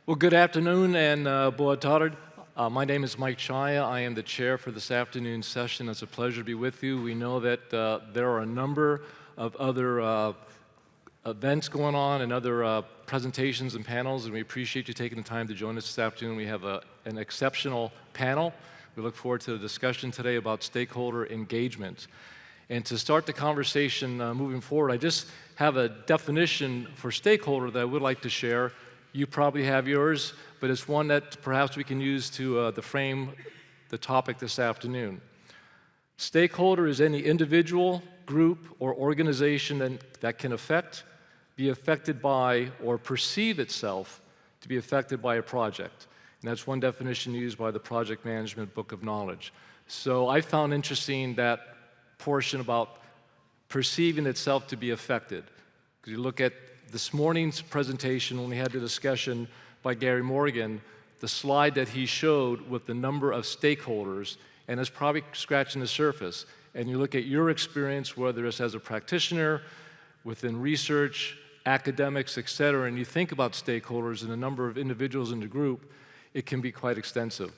Well, good afternoon and boa tarde. My name is Mike Chaya. I am the chair for this afternoon's session. It's a pleasure to be with you. We know that there are a number of other events going on and other presentations and panels, and we appreciate you taking the time to join us this afternoon. We have an exceptional panel. We look forward to the discussion today about stakeholder engagement. And to start the conversation moving forward, I just have a definition for stakeholder that I would like to share. You probably have yours, but it's one that perhaps we can use to frame the topic this afternoon. Stakeholder is any individual, group, or organization that can affect, be affected by, or perceive itself to be affected by a project. And that's one definition used by the Project Management Book of Knowledge. So I found interesting that portion about perceiving itself to be affected. Because you look at this morning's presentation when we had the discussion by Gary Morgan, the slide that he showed with the number of stakeholders, and it's probably scratching the surface. And you look at your experience, whether it's as a practitioner, within research, academics, et cetera, and you think about stakeholders and the number of individuals in the group, it can be quite extensive.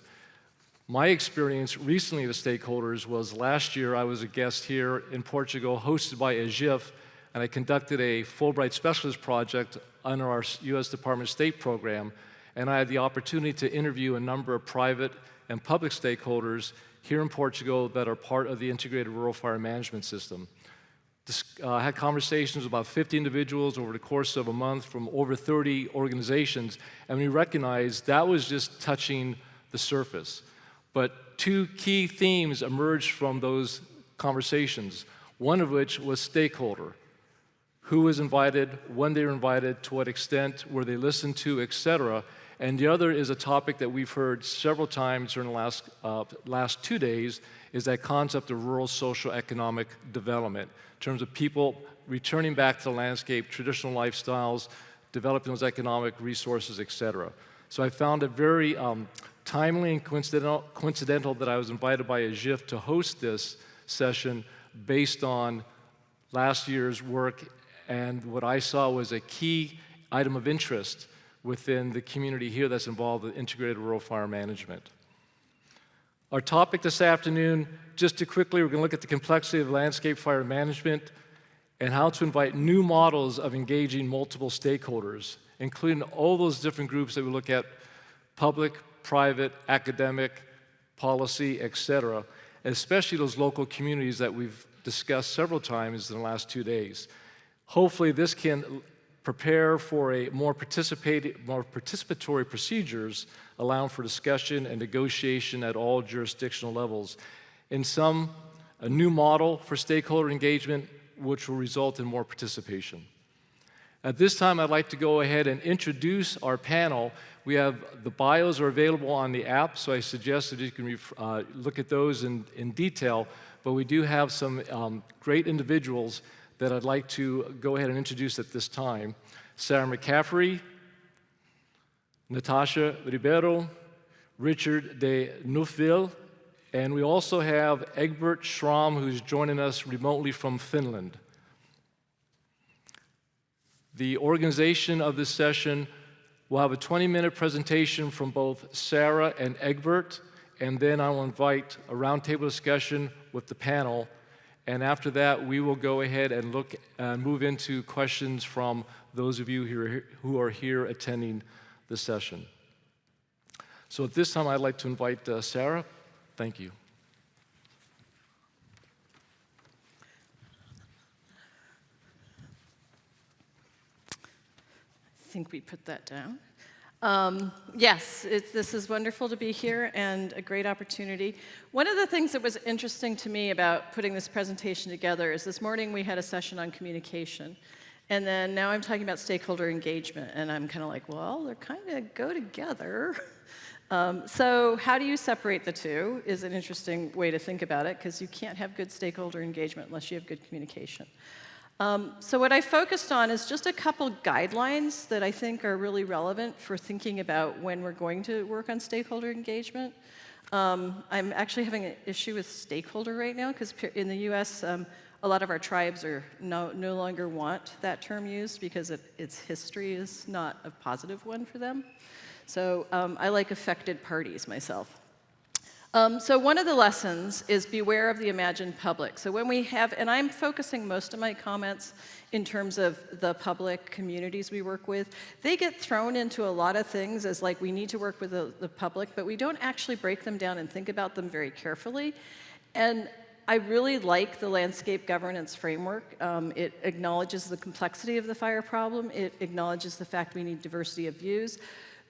My experience recently with stakeholders was last year I was a guest here in Portugal, hosted by AGIF, and I conducted a Fulbright Specialist Project under our U.S. Department of State program, and I had the opportunity to interview a number of private and public stakeholders here in Portugal that are part of the Integrated Rural Fire Management System. I had conversations with about 50 individuals over the course of a month from over 30 organizations, and we recognized that was just touching the surface. But two key themes emerged from those conversations, one of which was stakeholder. Who was invited, when they were invited, to what extent, were they listened to, et cetera. And the other is a topic that we've heard several times during the last 2 days, is that concept of rural social economic development, in terms of people returning back to the landscape, traditional lifestyles, developing those economic resources, et cetera. So I found it very timely and coincidental that I was invited by AGIF to host this session based on last year's work, and what I saw was a key item of interest within the community here that's involved with integrated rural fire management. Our topic this afternoon, just to quickly, we're going to look at the complexity of landscape fire management and how to invite new models of engaging multiple stakeholders, including all those different groups that we look at, public, private, academic, policy, et cetera, especially those local communities that we've discussed several times in the last 2 days. Hopefully this can prepare for a more participatory procedures, allowing for discussion and negotiation at all jurisdictional levels. In sum, a new model for stakeholder engagement, which will result in more participation. At this time, I'd like to go ahead and introduce our panel. We have the bios are available on the app, so I suggest that you can look at those in detail, but we do have some great individuals that I'd like to go ahead and introduce at this time. Sarah McCaffrey, Natasha Ribeiro, Richard de Neufville, and we also have Egbert Schramm, who's joining us remotely from Finland. The organization of this session will have a 20-minute presentation from both Sarah and Egbert, and then I will invite a roundtable discussion with the panel. And after that, we will go ahead and look and move into questions from those of you who are here attending the session. So at this time, I'd like to invite Sarah. Thank you. I think we put that down. Yes, this is wonderful to be here and a great opportunity. One of the things that was interesting to me about putting this presentation together is this morning we had a session on communication, and then now I'm talking about stakeholder engagement, and I'm kind of like, well, they kind of go together. So how do you separate the two is an interesting way to think about it, because you can't have good stakeholder engagement unless you have good communication. So what I focused on is just a couple guidelines that I think are really relevant for thinking about when we're going to work on stakeholder engagement. I'm actually having an issue with stakeholder right now, because in the US, a lot of our tribes are no longer want that term used because its history is not a positive one for them. So I like affected parties myself. So one of the lessons is beware of the imagined public. So when we have, and I'm focusing most of my comments in terms of the public communities we work with, they get thrown into a lot of things as like we need to work with the public, but we don't actually break them down and think about them very carefully. And I really like the landscape governance framework. It acknowledges the complexity of the fire problem. It acknowledges the fact we need diversity of views.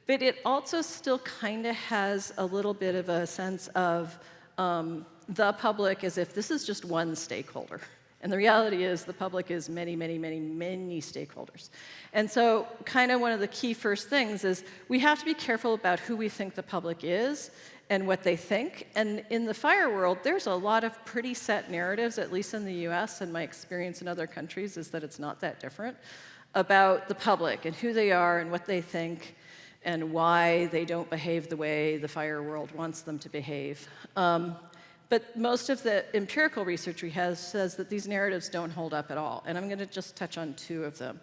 But it also still kind of has a little bit of a sense of the public as if this is just one stakeholder. And the reality is the public is many, many, many, many stakeholders. And so kind of one of the key first things is we have to be careful about who we think the public is and what they think. And in the fire world, there's a lot of pretty set narratives, at least in the US, and my experience in other countries is that it's not that different, about the public and who they are and what they think and why they don't behave the way the fire world wants them to behave. But most of the empirical research we have says that these narratives don't hold up at all, and I'm going to just touch on two of them.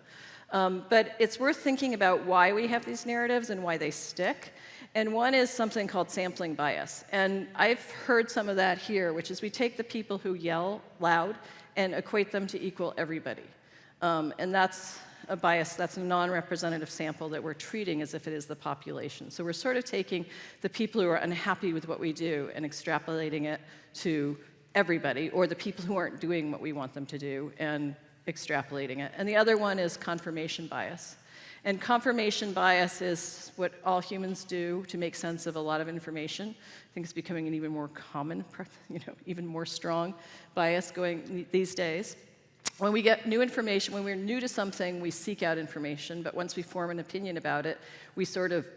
But it's worth thinking about why we have these narratives and why they stick. And one is something called sampling bias. And I've heard some of that here, which is we take the people who yell loud and equate them to equal everybody. And that's a bias, that's a non-representative sample that we're treating as if it is the population. So we're sort of taking the people who are unhappy with what we do and extrapolating it to everybody, or the people who aren't doing what we want them to do and extrapolating it. And the other one is confirmation bias. And confirmation bias is what all humans do to make sense of a lot of information. I think it's becoming an even more common, even more strong bias going these days. When we get new information, when we're new to something, we seek out information, but once we form an opinion about it, we sort of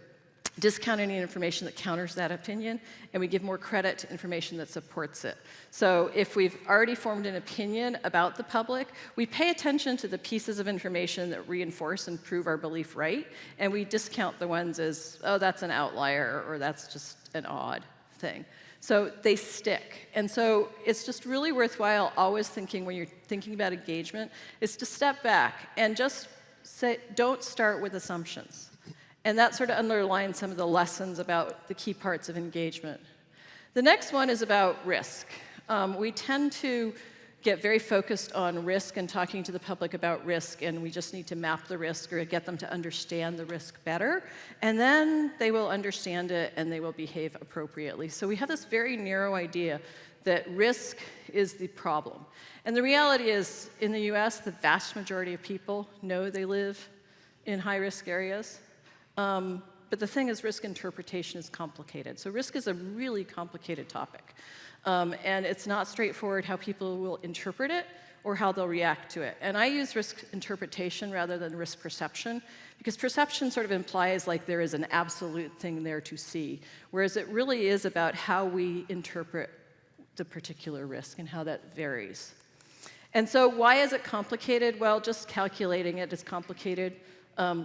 discount any information that counters that opinion, and we give more credit to information that supports it. So if we've already formed an opinion about the public, we pay attention to the pieces of information that reinforce and prove our belief right, and we discount the ones as, oh, that's an outlier, or that's just an odd thing. So they stick. And so it's just really worthwhile always thinking when you're thinking about engagement is to step back and just say, don't start with assumptions. And that sort of underlines some of the lessons about the key parts of engagement. The next one is about risk. We tend to get very focused on risk and talking to the public about risk, and we just need to map the risk or get them to understand the risk better, and then they will understand it and they will behave appropriately. So we have this very narrow idea that risk is the problem. And the reality is, in the US, the vast majority of people know they live in high-risk areas. But the thing is, risk interpretation is complicated. So risk is a really complicated topic. And it's not straightforward how people will interpret it or how they'll react to it. And I use risk interpretation rather than risk perception, because perception sort of implies like there is an absolute thing there to see, whereas it really is about how we interpret the particular risk and how that varies. And so why is it complicated? Well, just calculating it is complicated.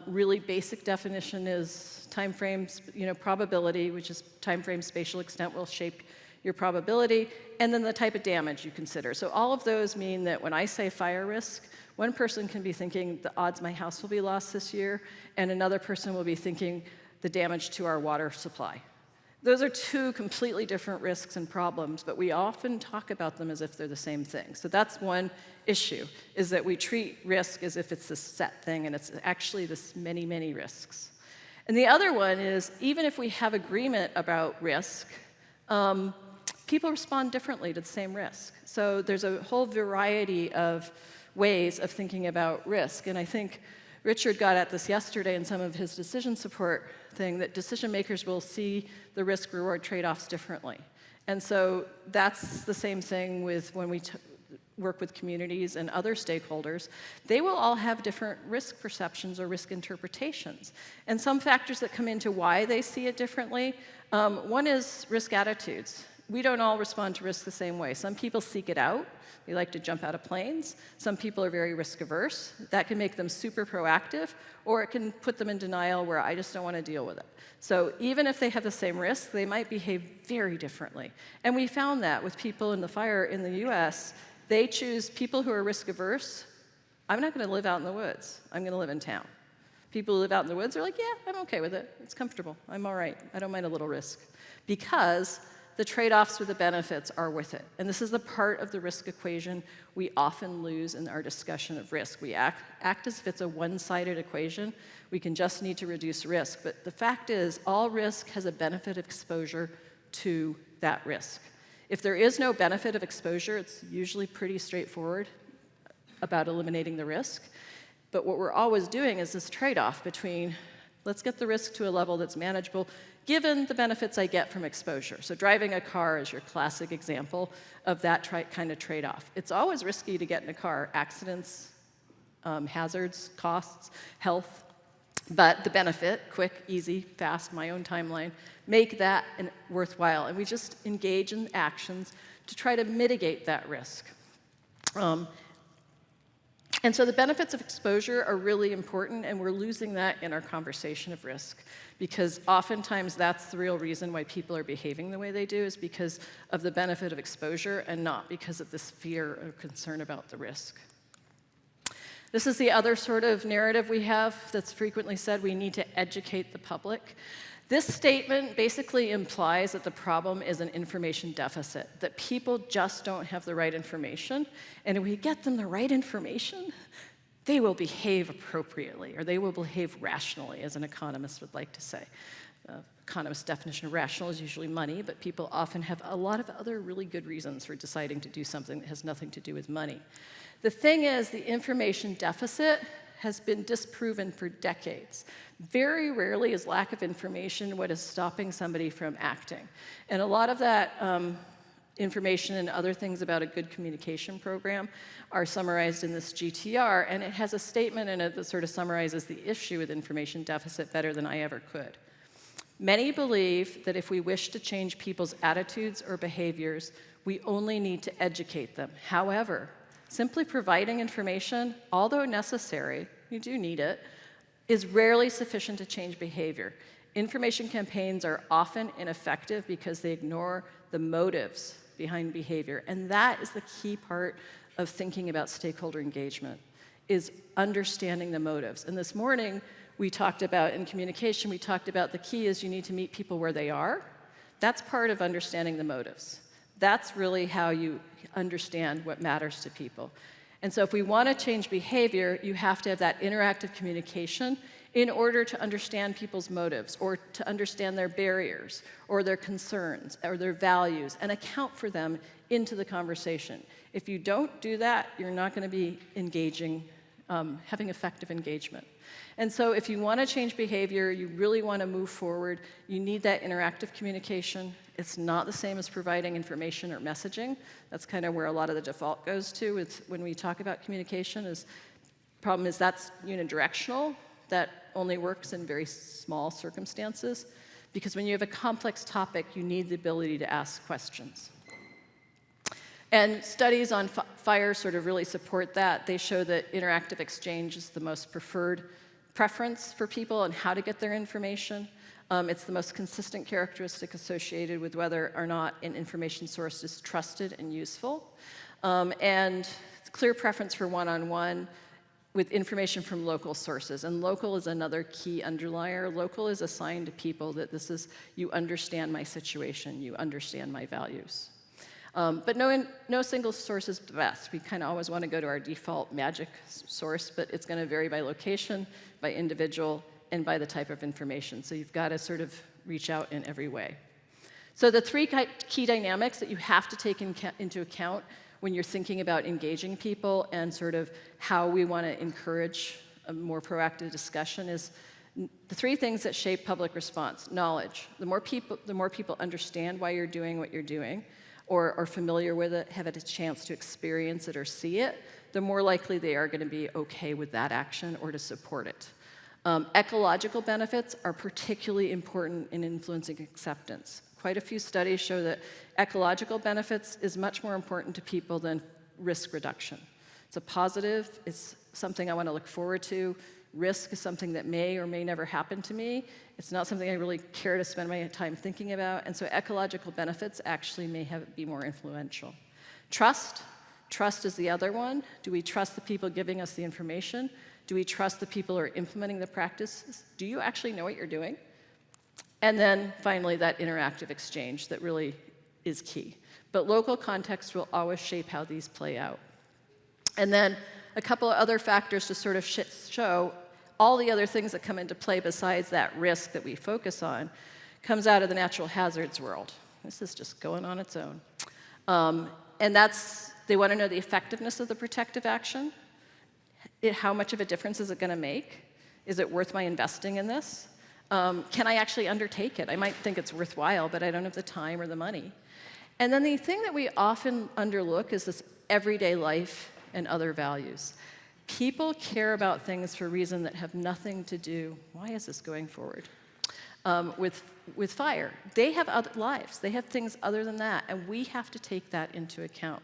Really basic definition is time frames, probability, which is time frame spatial extent will shape your probability, and then the type of damage you consider. So all of those mean that when I say fire risk, one person can be thinking the odds my house will be lost this year, and another person will be thinking the damage to our water supply. Those are two completely different risks and problems, but we often talk about them as if they're the same thing. So that's one issue, is that we treat risk as if it's this set thing, and it's actually this many, many risks. And the other one is, even if we have agreement about risk, people respond differently to the same risk. So there's a whole variety of ways of thinking about risk. And I think Richard got at this yesterday in some of his decision support thing, that decision makers will see the risk-reward trade-offs differently. And so that's the same thing with when we work with communities and other stakeholders. They will all have different risk perceptions or risk interpretations. And some factors that come into why they see it differently, one is risk attitudes. We don't all respond to risk the same way. Some people seek it out. They like to jump out of planes. Some people are very risk averse. That can make them super proactive, or it can put them in denial where I just don't want to deal with it. So even if they have the same risk, they might behave very differently. And we found that with people in the fire in the US, they choose people who are risk averse. I'm not going to live out in the woods. I'm going to live in town. People who live out in the woods are like, yeah, I'm okay with it. It's comfortable. I'm all right. I don't mind a little risk. Because the trade-offs with the benefits are with it. And this is the part of the risk equation we often lose in our discussion of risk. We act as if it's a one-sided equation. We can just need to reduce risk. But the fact is, all risk has a benefit of exposure to that risk. If there is no benefit of exposure, it's usually pretty straightforward about eliminating the risk. But what we're always doing is this trade-off between, let's get the risk to a level that's manageable, given the benefits I get from exposure. So driving a car is your classic example of that kind of trade-off. It's always risky to get in a car, accidents, hazards, costs, health. But the benefit, quick, easy, fast, my own timeline, make that worthwhile. And we just engage in actions to try to mitigate that risk. And so the benefits of exposure are really important, and we're losing that in our conversation of risk, because oftentimes that's the real reason why people are behaving the way they do, is because of the benefit of exposure and not because of this fear or concern about the risk. This is the other sort of narrative we have that's frequently said: we need to educate the public. This statement basically implies that the problem is an information deficit, that people just don't have the right information, and if we get them the right information, they will behave appropriately, or they will behave rationally, as an economist would like to say. Economist's definition of rational is usually money, but people often have a lot of other really good reasons for deciding to do something that has nothing to do with money. The thing is, the information deficit has been disproven for decades. Very rarely is lack of information what is stopping somebody from acting. And a lot of that information and other things about a good communication program are summarized in this GTR, and it has a statement in it that sort of summarizes the issue with information deficit better than I ever could. Many believe that if we wish to change people's attitudes or behaviors, we only need to educate them. However, simply providing information, although necessary, you do need it, is rarely sufficient to change behavior. Information campaigns are often ineffective because they ignore the motives behind behavior. And that is the key part of thinking about stakeholder engagement, is understanding the motives. And this morning, we talked about, in communication, we talked about the key is you need to meet people where they are. That's part of understanding the motives. That's really how you understand what matters to people. And so if we want to change behavior, you have to have that interactive communication in order to understand people's motives, or to understand their barriers, or their concerns, or their values, and account for them into the conversation. If you don't do that, you're not going to be engaging, having effective engagement. And so if you want to change behavior, you really want to move forward, you need that interactive communication. It's not the same as providing information or messaging. That's kind of where a lot of the default goes to when we talk about communication. Problem is that's unidirectional. That only works in very small circumstances, because when you have a complex topic, you need the ability to ask questions. And studies on fire sort of really support that. They show that interactive exchange is the most preferred preference for people and how to get their information. It's the most consistent characteristic associated with whether or not an information source is trusted and useful. And clear preference for one-on-one with information from local sources. And local is another key underlier. Local is a sign to people that this is, you understand my situation, you understand my values. But no single source is the best. We kind of always want to go to our default magic source, but it's going to vary by location, by individual, and by the type of information. So you've got to sort of reach out in every way. So the three key dynamics that you have to take into account when you're thinking about engaging people and sort of how we want to encourage a more proactive discussion is the three things that shape public response. Knowledge. The more people understand why you're doing what you're doing, or are familiar with it, have had a chance to experience it or see it, the more likely they are going to be okay with that action or to support it. Ecological benefits are particularly important in influencing acceptance. Quite a few studies show that ecological benefits is much more important to people than risk reduction. It's a positive, it's something I want to look forward to. Risk is something that may or may never happen to me. It's not something I really care to spend my time thinking about, and so ecological benefits actually may be more influential. Trust. Trust is the other one. Do we trust the people giving us the information? Do we trust the people who are implementing the practices? Do you actually know what you're doing? And then finally, that interactive exchange that really is key. But local context will always shape how these play out. And then a couple of other factors to sort of show all the other things that come into play besides that risk that we focus on comes out of the natural hazards world. This is just going on its own. And they want to know the effectiveness of the protective action. How much of a difference is it going to make? Is it worth my investing in this? Can I actually undertake it? I might think it's worthwhile, but I don't have the time or the money. And then the thing that we often underlook is this everyday life and other values. People care about things for reasons that have nothing to do, why is this going forward, with fire. They have other lives. They have things other than that, and we have to take that into account.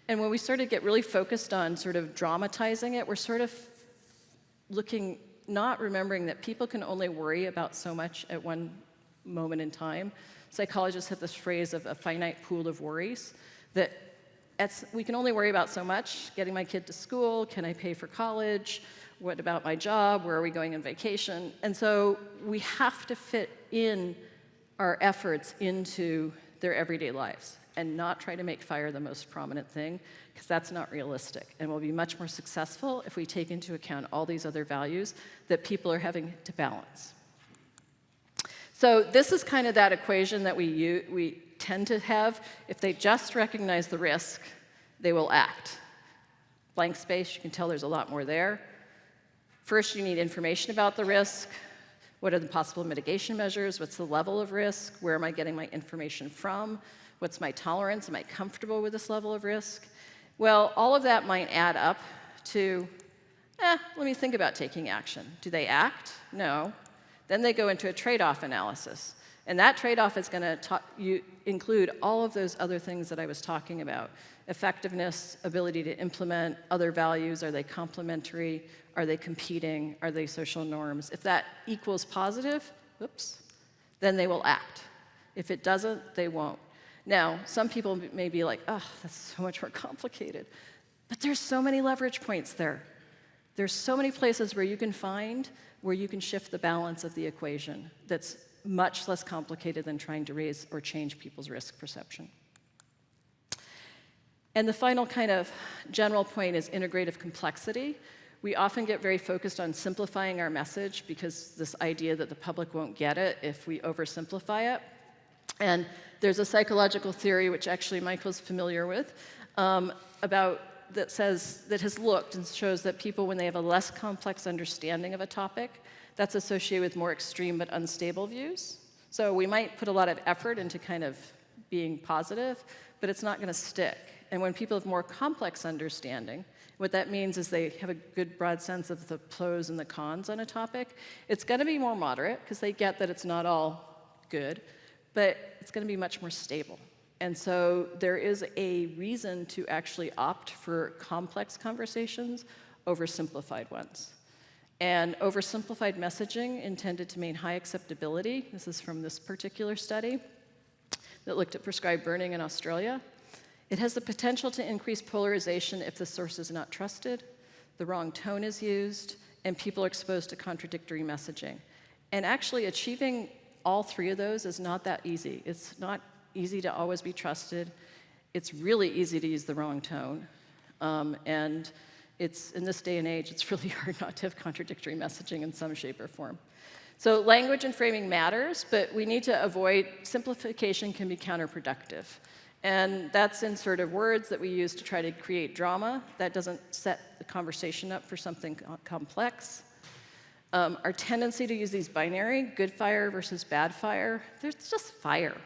And when we sort of get really focused on sort of dramatizing it, we're sort of not remembering that people can only worry about so much at one moment in time. Psychologists have this phrase of a finite pool of worries, that we can only worry about so much. Getting my kid to school, can I pay for college? What about my job? Where are we going on vacation? And so we have to fit in our efforts into their everyday lives and not try to make fire the most prominent thing, because that's not realistic. And we'll be much more successful if we take into account all these other values that people are having to balance. So this is kind of that equation that we tend to have. If they just recognize the risk, they will act. Blank space, you can tell there's a lot more there. First, you need information about the risk. What are the possible mitigation measures? What's the level of risk? Where am I getting my information from? What's my tolerance? Am I comfortable with this level of risk? Well, all of that might add up to, let me think about taking action. Do they act? No. Then they go into a trade-off analysis. And that trade-off is going to include all of those other things that I was talking about. Effectiveness, ability to implement, other values, are they complementary? Are they competing? Are they social norms? If that equals positive, then they will act. If it doesn't, they won't. Now, some people may be like, oh, that's so much more complicated. But there's so many leverage points there. There's so many places where you can shift the balance of the equation that's much less complicated than trying to raise or change people's risk perception. And the final kind of general point is integrative complexity. We often get very focused on simplifying our message because this idea that the public won't get it if we oversimplify it. And there's a psychological theory, which actually Michael's familiar with, that has looked and shows that people, when they have a less complex understanding of a topic, that's associated with more extreme but unstable views. So we might put a lot of effort into kind of being positive, but it's not going to stick. And when people have more complex understanding, what that means is they have a good broad sense of the pros and the cons on a topic. It's going to be more moderate because they get that it's not all good, but it's going to be much more stable. And so there is a reason to actually opt for complex conversations over simplified ones. And oversimplified messaging intended to maintain high acceptability. This is from this particular study that looked at prescribed burning in Australia. It has the potential to increase polarization if the source is not trusted, the wrong tone is used, and people are exposed to contradictory messaging. And actually achieving all three of those is not that easy. It's not easy to always be trusted. It's really easy to use the wrong tone. And in this day and age, it's really hard not to have contradictory messaging in some shape or form. So language and framing matters, but we need to avoid simplification can be counterproductive. And that's in sort of words that we use to try to create drama. That doesn't set the conversation up for something complex. Our tendency to use these binary, good fire versus bad fire, there's just fire.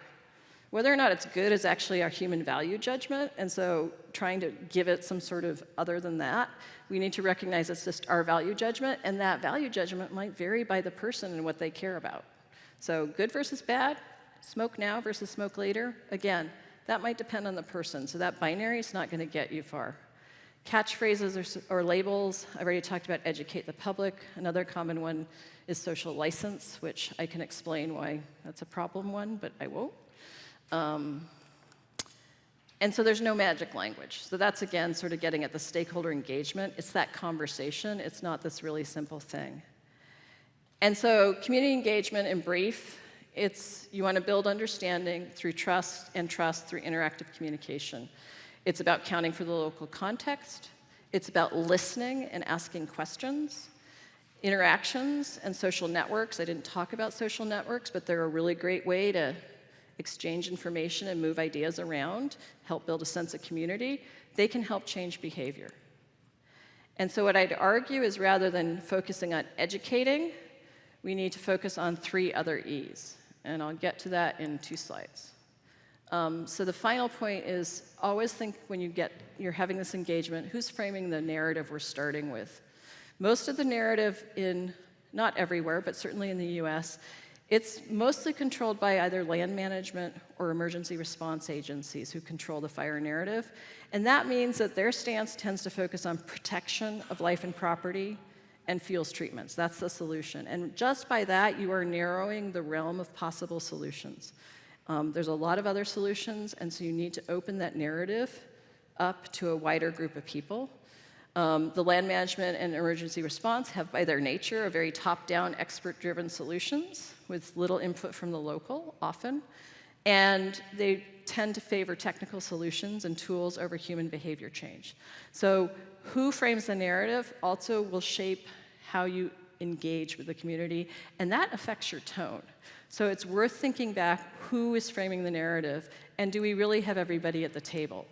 Whether or not it's good is actually our human value judgment, and so trying to give it some sort of other than that, we need to recognize it's just our value judgment, and that value judgment might vary by the person and what they care about. So good versus bad, smoke now versus smoke later, again, that might depend on the person, so that binary is not going to get you far. Catchphrases or labels, I've already talked about educate the public. Another common one is social license, which I can explain why that's a problem one, but I won't. And so there's no magic language. So that's, again, sort of getting at the stakeholder engagement. It's that conversation. It's not this really simple thing. And so community engagement, in brief, it's you want to build understanding through trust, and trust through interactive communication. It's about counting for the local context. It's about listening and asking questions. Interactions and social networks. I didn't talk about social networks, but they're a really great way to exchange information and move ideas around, help build a sense of community. They can help change behavior. And so what I'd argue is rather than focusing on educating, we need to focus on 3 other E's. And I'll get to that in 2 slides. So the final point is always think when you're having this engagement, who's framing the narrative we're starting with? Most of the narrative not everywhere, but certainly in the US, it's mostly controlled by either land management or emergency response agencies who control the fire narrative. And that means that their stance tends to focus on protection of life and property and fuels treatments. That's the solution. And just by that, you are narrowing the realm of possible solutions. There's a lot of other solutions, and so you need to open that narrative up to a wider group of people. The land management and emergency response have, by their nature, a very top-down, expert-driven solutions with little input from the local, often. And they tend to favor technical solutions and tools over human behavior change. So who frames the narrative also will shape how you engage with the community, and that affects your tone. So it's worth thinking back, who is framing the narrative, and do we really have everybody at the table?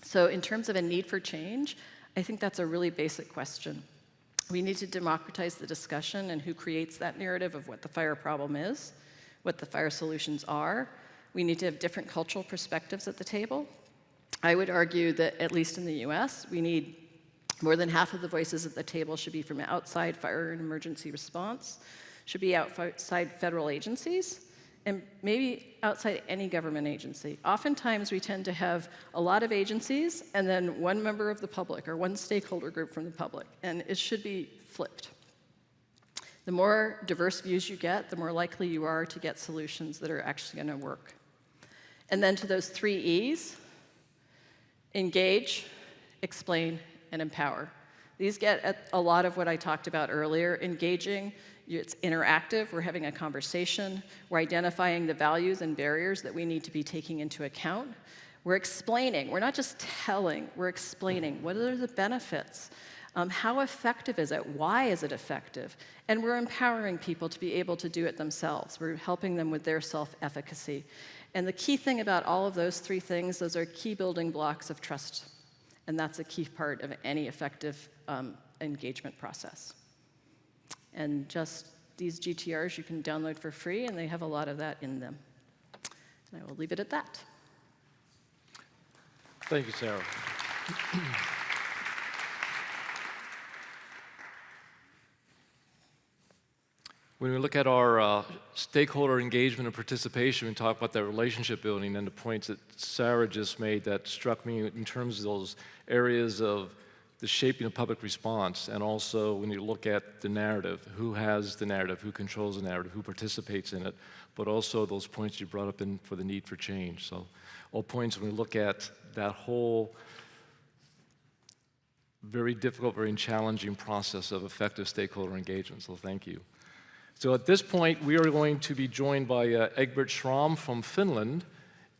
So in terms of a need for change, I think that's a really basic question. We need to democratize the discussion and who creates that narrative of what the fire problem is, what the fire solutions are. We need to have different cultural perspectives at the table. I would argue that, at least in the US, we need more than half of the voices at the table should be from outside fire and emergency response, should be outside federal agencies, and maybe outside any government agency. Oftentimes, we tend to have a lot of agencies and then one member of the public or one stakeholder group from the public, and it should be flipped. The more diverse views you get, the more likely you are to get solutions that are actually going to work. And then to those 3 E's, engage, explain, and empower. These get at a lot of what I talked about earlier. Engaging, it's interactive, we're having a conversation, we're identifying the values and barriers that we need to be taking into account. We're explaining, we're not just telling, we're explaining. What are the benefits? How effective is it? Why is it effective? And we're empowering people to be able to do it themselves. We're helping them with their self-efficacy. And the key thing about all of those 3 things, those are key building blocks of trust. And that's a key part of any effective engagement process. And just these GTRs you can download for free, and they have a lot of that in them. And I will leave it at that. Thank you, Sarah. When we look at our stakeholder engagement and participation, we talk about that relationship building and the points that Sarah just made that struck me in terms of those areas of the shaping of public response, and also when you look at the narrative, who has the narrative, who controls the narrative, who participates in it, but also those points you brought up in for the need for change. So all points when we look at that whole very difficult, very challenging process of effective stakeholder engagement, so thank you. So at this point, we are going to be joined by Egbert Schramm from Finland.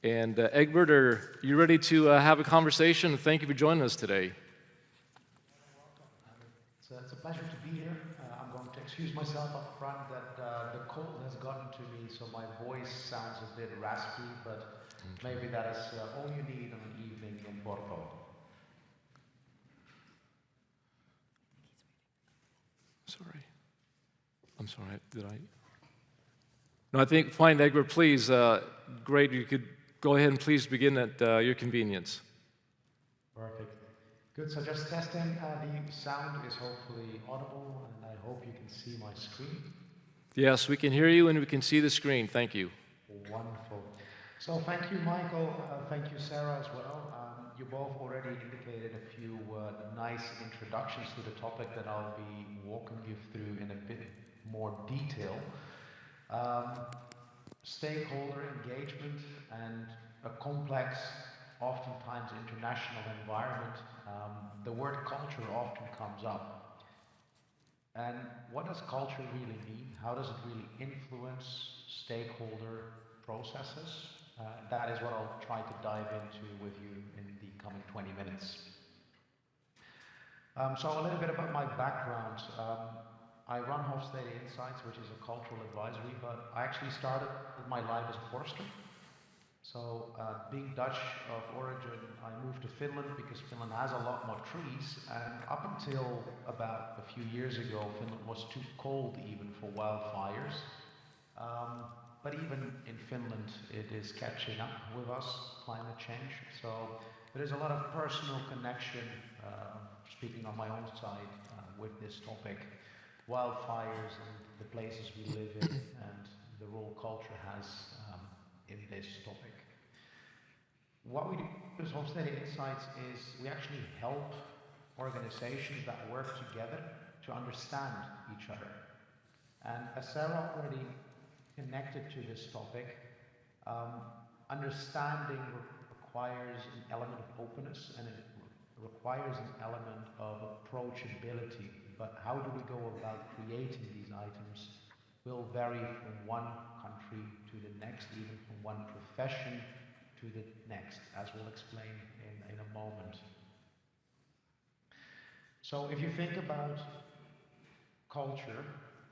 And Egbert, are you ready to have a conversation? Thank you for joining us today. It's a pleasure to be here. I'm going to excuse myself up front that the cold has gotten to me, so my voice sounds a bit raspy, but maybe that is all you need on an evening in Porto. Sorry. I'm sorry, did I? No, I think, fine, Egbert, please, great, you could go ahead and please begin at your convenience. Perfect. Good, so just testing, the sound is hopefully audible, and I hope you can see my screen. Yes, we can hear you and we can see the screen, thank you. Wonderful. So thank you, Michael, thank you, Sarah, as well. You both already indicated a few nice introductions to the topic that I'll be walking you through in a bit more detail. Stakeholder engagement and a complex oftentimes international environment, the word culture often comes up. And what does culture really mean? How does it really influence stakeholder processes? That is what I'll try to dive into with you in the coming 20 minutes. So a little bit about my background. I run Hofstede Insights, which is a cultural advisory, but I actually started my life as a forester. So being Dutch of origin, I moved to Finland because Finland has a lot more trees, and up until about a few years ago, Finland was too cold even for wildfires. But even in Finland, it is catching up with us, climate change. So there is a lot of personal connection, speaking on my own side, with this topic. Wildfires and the places we live in and the role culture has in this topic. What we do as Hofstede Insights is we actually help organizations that work together to understand each other. And as Sarah already connected to this topic, understanding requires an element of openness and it requires an element of approachability. But how do we go about creating these items will vary from one country to the next, even from one profession to the next, as we'll explain in a moment. So if you think about culture,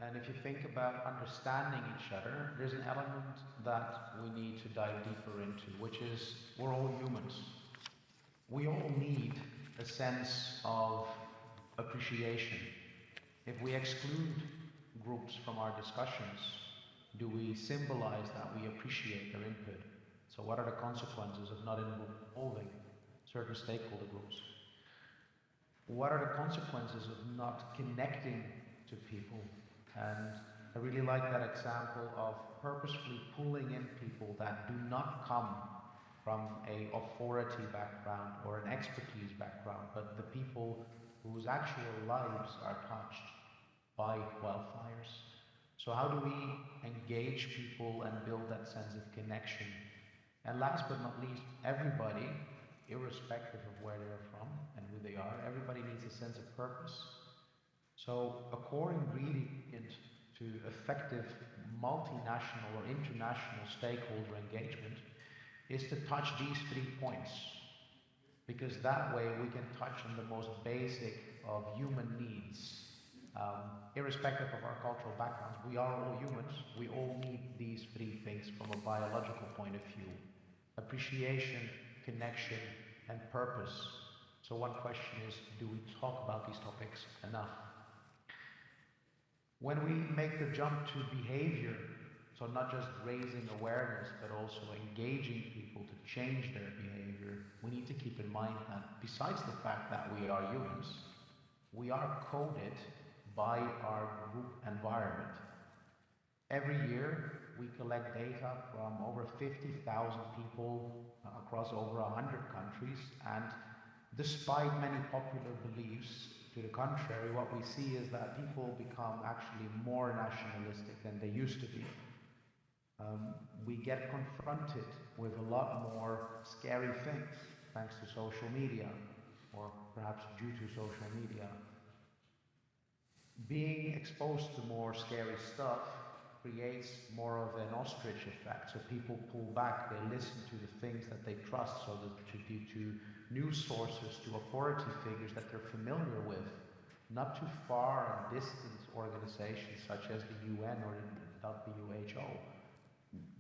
and if you think about understanding each other, there's an element that we need to dive deeper into, which is we're all humans. We all need a sense of appreciation. If we exclude groups from our discussions, do we symbolize that we appreciate their input? So what are the consequences of not involving certain stakeholder groups? What are the consequences of not connecting to people? And I really like that example of purposefully pulling in people that do not come from an authority background or an expertise background, but the people whose actual lives are touched by wildfires. So how do we engage people and build that sense of connection? And last but not least, everybody, irrespective of where they're from and who they are, everybody needs a sense of purpose. So a core ingredient to effective multinational or international stakeholder engagement is to touch these 3 points. Because that way we can touch on the most basic of human needs. Irrespective of our cultural backgrounds, we are all humans. We all need these 3 things from a biological point of view. Appreciation, connection, and purpose. So one question is, do we talk about these topics enough? When we make the jump to behavior, so not just raising awareness, but also engaging people to change their behavior, we need to keep in mind that besides the fact that we are humans, we are coded by our group environment. Every year, we collect data from over 50,000 people across over 100 countries, and despite many popular beliefs to the contrary, what we see is that people become actually more nationalistic than they used to be. We get confronted with a lot more scary things thanks to social media, or perhaps due to social media. Being exposed to more scary stuff creates more of an ostrich effect. So people pull back, they listen to the things that they trust, so that to news sources, to authority figures that they're familiar with, not too far and distant organizations such as the UN or the WHO.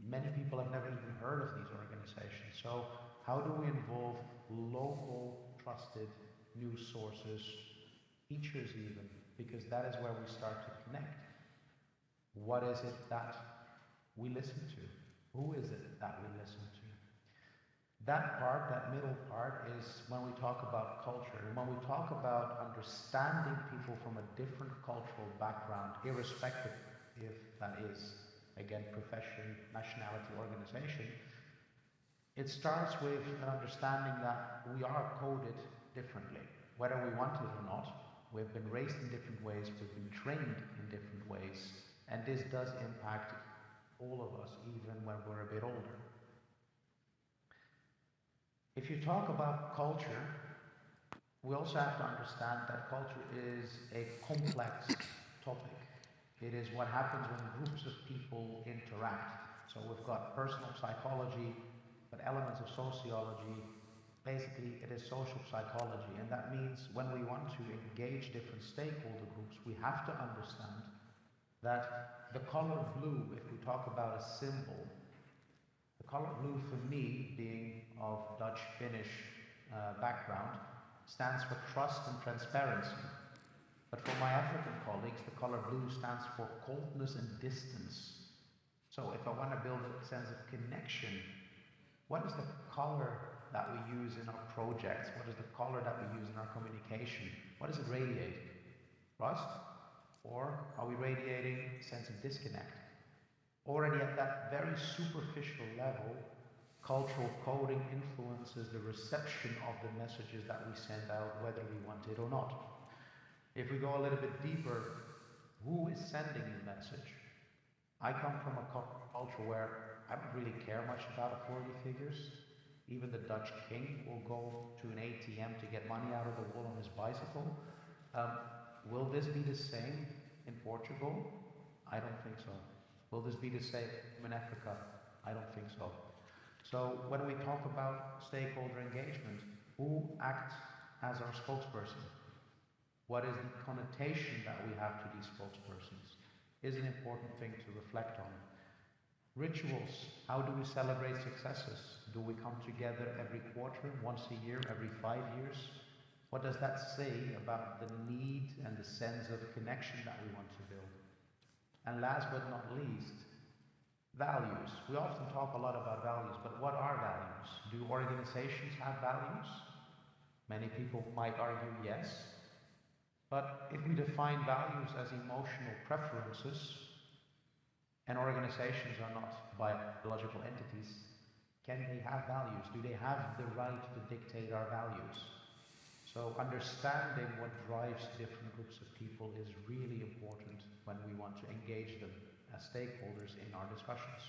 Many people have never even heard of these organizations. So how do we involve local, trusted news sources, teachers even, because that is where we start to connect. What is it that we listen to? Who is it that we listen to? That part, that middle part, is when we talk about culture. And when we talk about understanding people from a different cultural background, irrespective if that is, again, profession, nationality, organization, it starts with an understanding that we are coded differently, whether we want it or not. We've been raised in different ways, we've been trained in different ways, and this does impact all of us, even when we're a bit older. If you talk about culture, we also have to understand that culture is a complex topic. It is what happens when groups of people interact. So we've got personal psychology, but elements of sociology. Basically, it is social psychology, and that means when we want to engage different stakeholder groups, we have to understand that the color blue, if we talk about a symbol, the color blue for me, being of Dutch-Finnish background, stands for trust and transparency. But for my African colleagues, the color blue stands for coldness and distance. So if I want to build a sense of connection, what is the color that we use in our projects? What is the color that we use in our communication? What does it radiate? Trust? Or are we radiating a sense of disconnect? Already at that very superficial level, cultural coding influences the reception of the messages that we send out, whether we want it or not. If we go a little bit deeper, who is sending the message? I come from a culture where I don't really care much about authority figures. Even the Dutch king will go to an ATM to get money out of the wall on his bicycle. Will this be the same in Portugal? I don't think so. Will this be the same in Africa? I don't think so. So when we talk about stakeholder engagement, who acts as our spokesperson? What is the connotation that we have to these spokespersons? Is an important thing to reflect on. Rituals, how do we celebrate successes? Do we come together every quarter, once a year, every 5 years? What does that say about the need and the sense of connection that we want to build? And last but not least, values. We often talk a lot about values, but what are values? Do organizations have values? Many people might argue yes. But if we define values as emotional preferences, and organizations are not biological entities, can they have values? Do they have the right to dictate our values? So understanding what drives different groups of people is really important when we want to engage them as stakeholders in our discussions.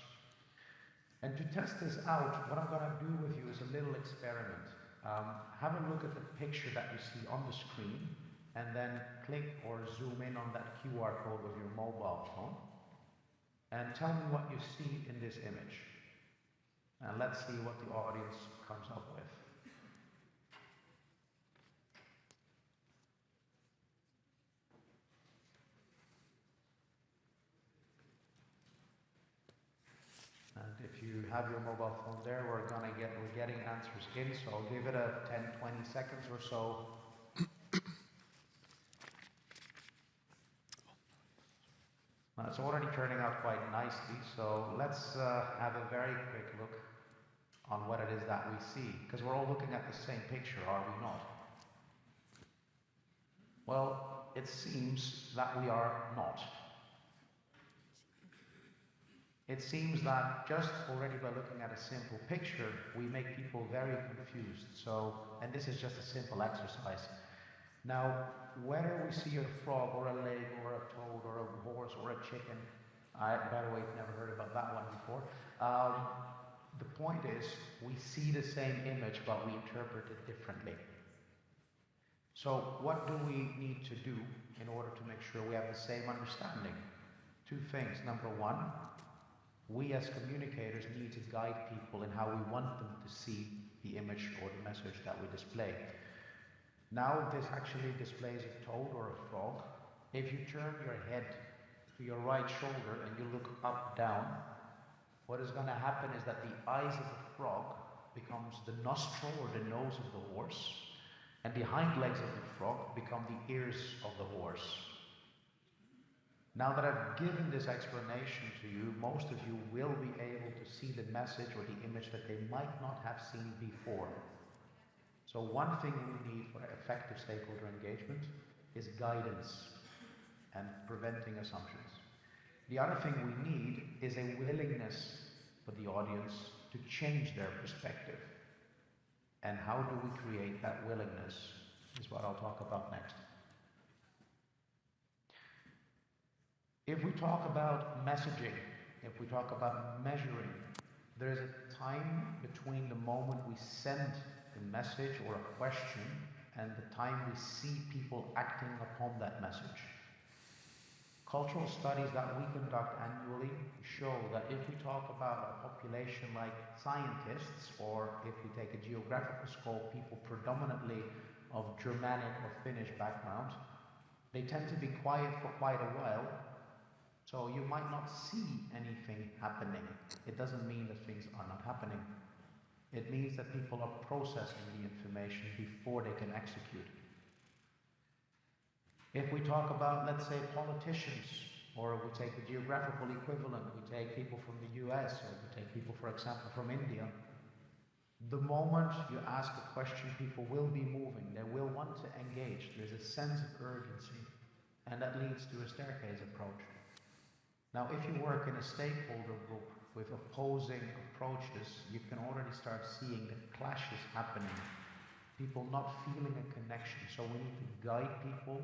And to test this out, what I'm going to do with you is a little experiment. Have a look at the picture that you see on the screen, and then click or zoom in on that QR code with your mobile phone, and tell me what you see in this image. And let's see what the audience comes up with. And if you have your mobile phone there, we're getting answers in, so I'll give it a 10, 20 seconds or so. It's already turning out quite nicely, so let's have a very quick look on what it is that we see, because we're all looking at the same picture, are we not? Well, it seems that we are not. It seems that just already by looking at a simple picture, we make people very confused. So, and this is just a simple exercise. Now, whether we see a frog or a leg or a toad or a horse or a chicken, by the way, I've never heard about that one before. The point is, we see the same image, but we interpret it differently. So what do we need to do in order to make sure we have the same understanding? Two things. Number one, we as communicators need to guide people in how we want them to see the image or the message that we display. Now this actually displays a toad or a frog. If you turn your head to your right shoulder and you look up, down, what is going to happen is that the eyes of the frog becomes the nostril or the nose of the horse, and the hind legs of the frog become the ears of the horse. Now that I've given this explanation to you, most of you will be able to see the message or the image that they might not have seen before. So one thing we need for effective stakeholder engagement is guidance and preventing assumptions. The other thing we need is a willingness for the audience to change their perspective. And how do we create that willingness is what I'll talk about next. If we talk about messaging, if we talk about measuring, there is a time between the moment we send in message or a question and the time we see people acting upon that message. Cultural studies that we conduct annually show that if we talk about a population like scientists, or if we take a geographical scope, people predominantly of Germanic or Finnish background, they tend to be quiet for quite a while, so you might not see anything happening. It doesn't mean that things are not happening. It means that people are processing the information before they can execute. If we talk about, let's say, politicians, or we take the geographical equivalent, we take people from the US, or we take people, for example, from India, the moment you ask a question, people will be moving. They will want to engage. There's a sense of urgency, and that leads to a staircase approach. Now, if you work in a stakeholder group with opposing approaches, you can already start seeing the clashes happening. People not feeling a connection. So we need to guide people,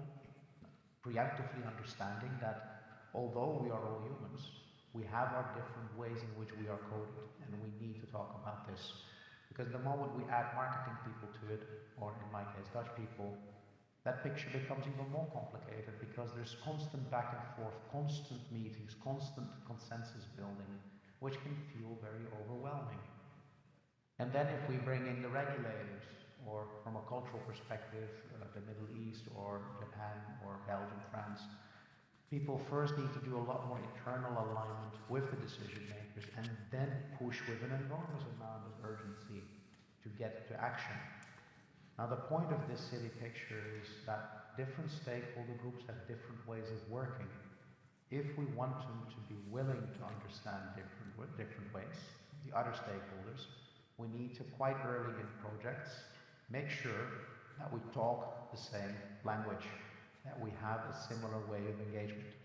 preemptively understanding that although we are all humans, we have our different ways in which we are coded, and we need to talk about this. Because the moment we add marketing people to it, or in my case Dutch people, that picture becomes even more complicated because there's constant back and forth, constant meetings, constant consensus building, which can feel very overwhelming. And then if we bring in the regulators, or from a cultural perspective, the Middle East or Japan or Belgium, France, people first need to do a lot more internal alignment with the decision makers and then push with an enormous amount of urgency to get to action. Now the point of this city picture is that different stakeholder groups have different ways of working. If we want them to be willing to understand different ways, the other stakeholders, we need to quite early in projects make sure that we talk the same language, that we have a similar way of engagement.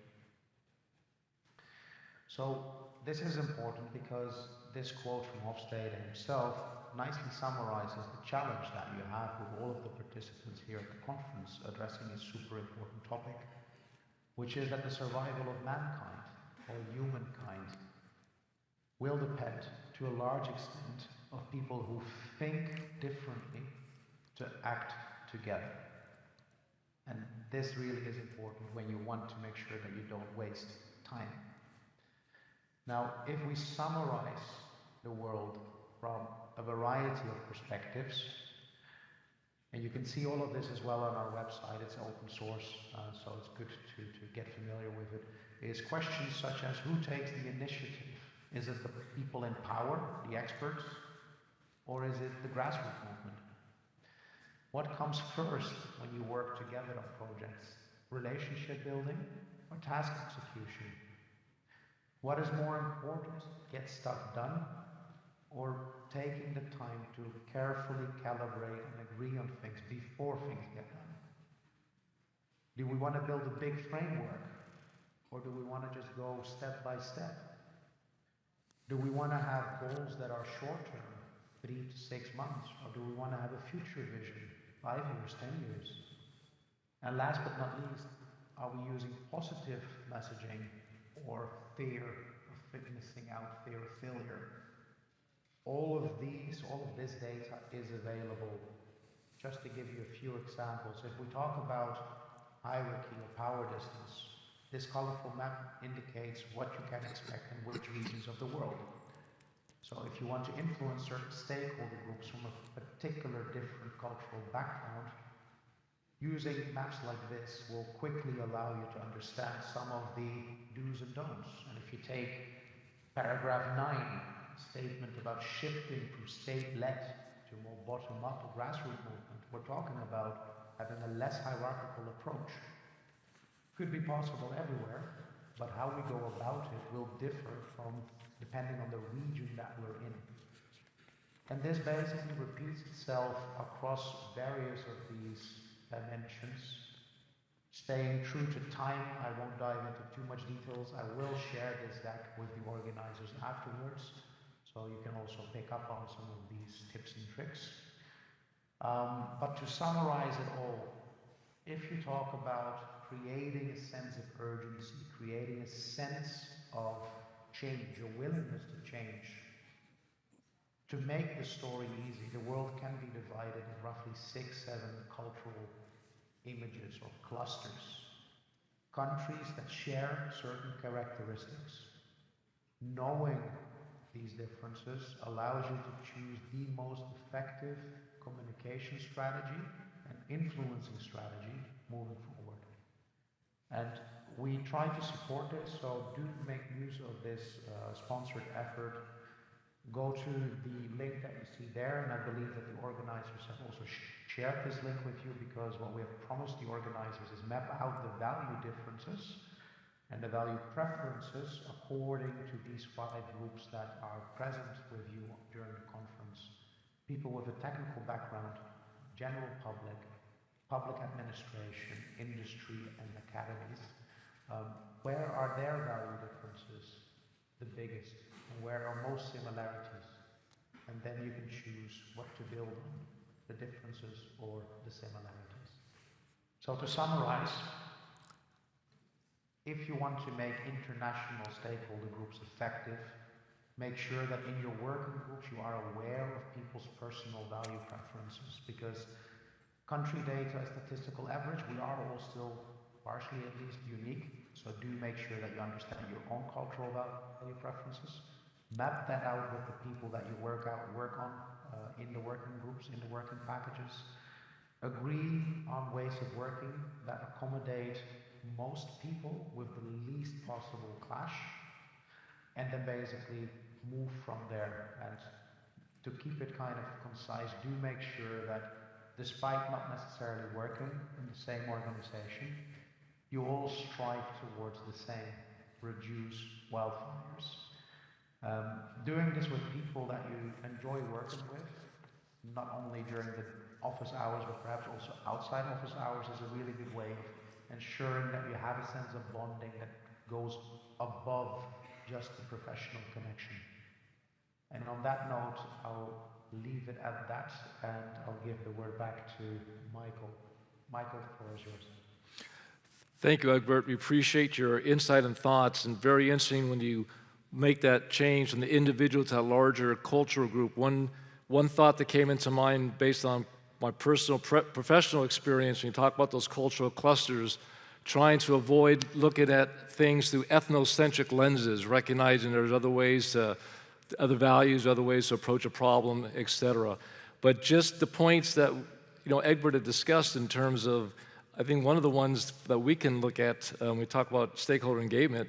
So this is important because this quote from Hofstede himself nicely summarizes the challenge that you have with all of the participants here at the conference addressing a super important topic, which is that the survival of mankind, or humankind, will depend to a large extent of people who think differently to act together. And this really is important when you want to make sure that you don't waste time. Now, if we summarize the world from a variety of perspectives, and you can see all of this as well on our website, it's open source, so it's good to get familiar with it, is questions such as who takes the initiative? Is it the people in power, the experts, or is it the grassroots movement? What comes first when you work together on projects? Relationship building or task execution? What is more important, get stuff done, or taking the time to carefully calibrate and agree on things before things get done? Do we want to build a big framework, or do we want to just go step by step? Do we want to have goals that are short-term, 3 to 6 months, or do we want to have a future vision, 5 years, 10 years? And last but not least, are we using positive messaging or fear of missing out, fear of failure? All of this data is available. Just to give you a few examples, if we talk about hierarchy or power distance, this colorful map indicates what you can expect in which regions of the world. So if you want to influence certain stakeholder groups from a particular different cultural background, using maps like this will quickly allow you to understand some of the do's and don'ts. And if you take paragraph 9, statement about shifting from state-led to more bottom-up or grassroots movement, we're talking about having a less hierarchical approach. Could be possible everywhere, but how we go about it will differ depending on the region that we're in. And this basically repeats itself across various of these dimensions. Staying true to time, I won't dive into too much details. I will share this deck with the organizers afterwards, so you can also pick up on some of these tips and tricks. But to summarize it all, if you talk about creating a sense of urgency, creating a sense of change, a willingness to change, To make the story easy, the world can be divided in roughly 6, 7 cultural images or clusters. Countries that share certain characteristics. Knowing these differences allows you to choose the most effective communication strategy and influencing strategy moving forward. And we try to support this, so do make use of this sponsored effort. Go to the link that you see there, and I believe that the organizers have also shared this link with you, because what we have promised the organizers is map out the value differences and the value preferences according to these 5 groups that are present with you during the conference. People with a technical background, general public, public administration, industry, and academies. Where are their value differences the biggest, and where are most similarities? And then you can choose what to build on, the differences or the similarities. So to summarize, if you want to make international stakeholder groups effective, make sure that in your working groups you are aware of people's personal value preferences, because country data, statistical average, we are all still partially at least unique. So do make sure that you understand your own cultural value preferences. Map that out with the people that you work on in the working groups, in the working packages. Agree on ways of working that accommodate most people with the least possible clash. And then basically move from there. And to keep it kind of concise, do make sure that despite not necessarily working in the same organization, you all strive towards the same: reduce wildfires. Doing this with people that you enjoy working with, not only during the office hours, but perhaps also outside office hours, is a really good way of ensuring that you have a sense of bonding that goes above just the professional connection. And on that note, I'll leave it at that, and I'll give the word back to Michael. Michael, the floor is yours. Thank you, Egbert. We appreciate your insight and thoughts, and very interesting when you make that change from the individual to a larger cultural group. One thought that came into mind based on my personal professional experience, when you talk about those cultural clusters, trying to avoid looking at things through ethnocentric lenses, recognizing there's other ways to, other values, other ways to approach a problem, etc. But just the points that Egbert had discussed in terms of, I think one of the ones that we can look at when we talk about stakeholder engagement,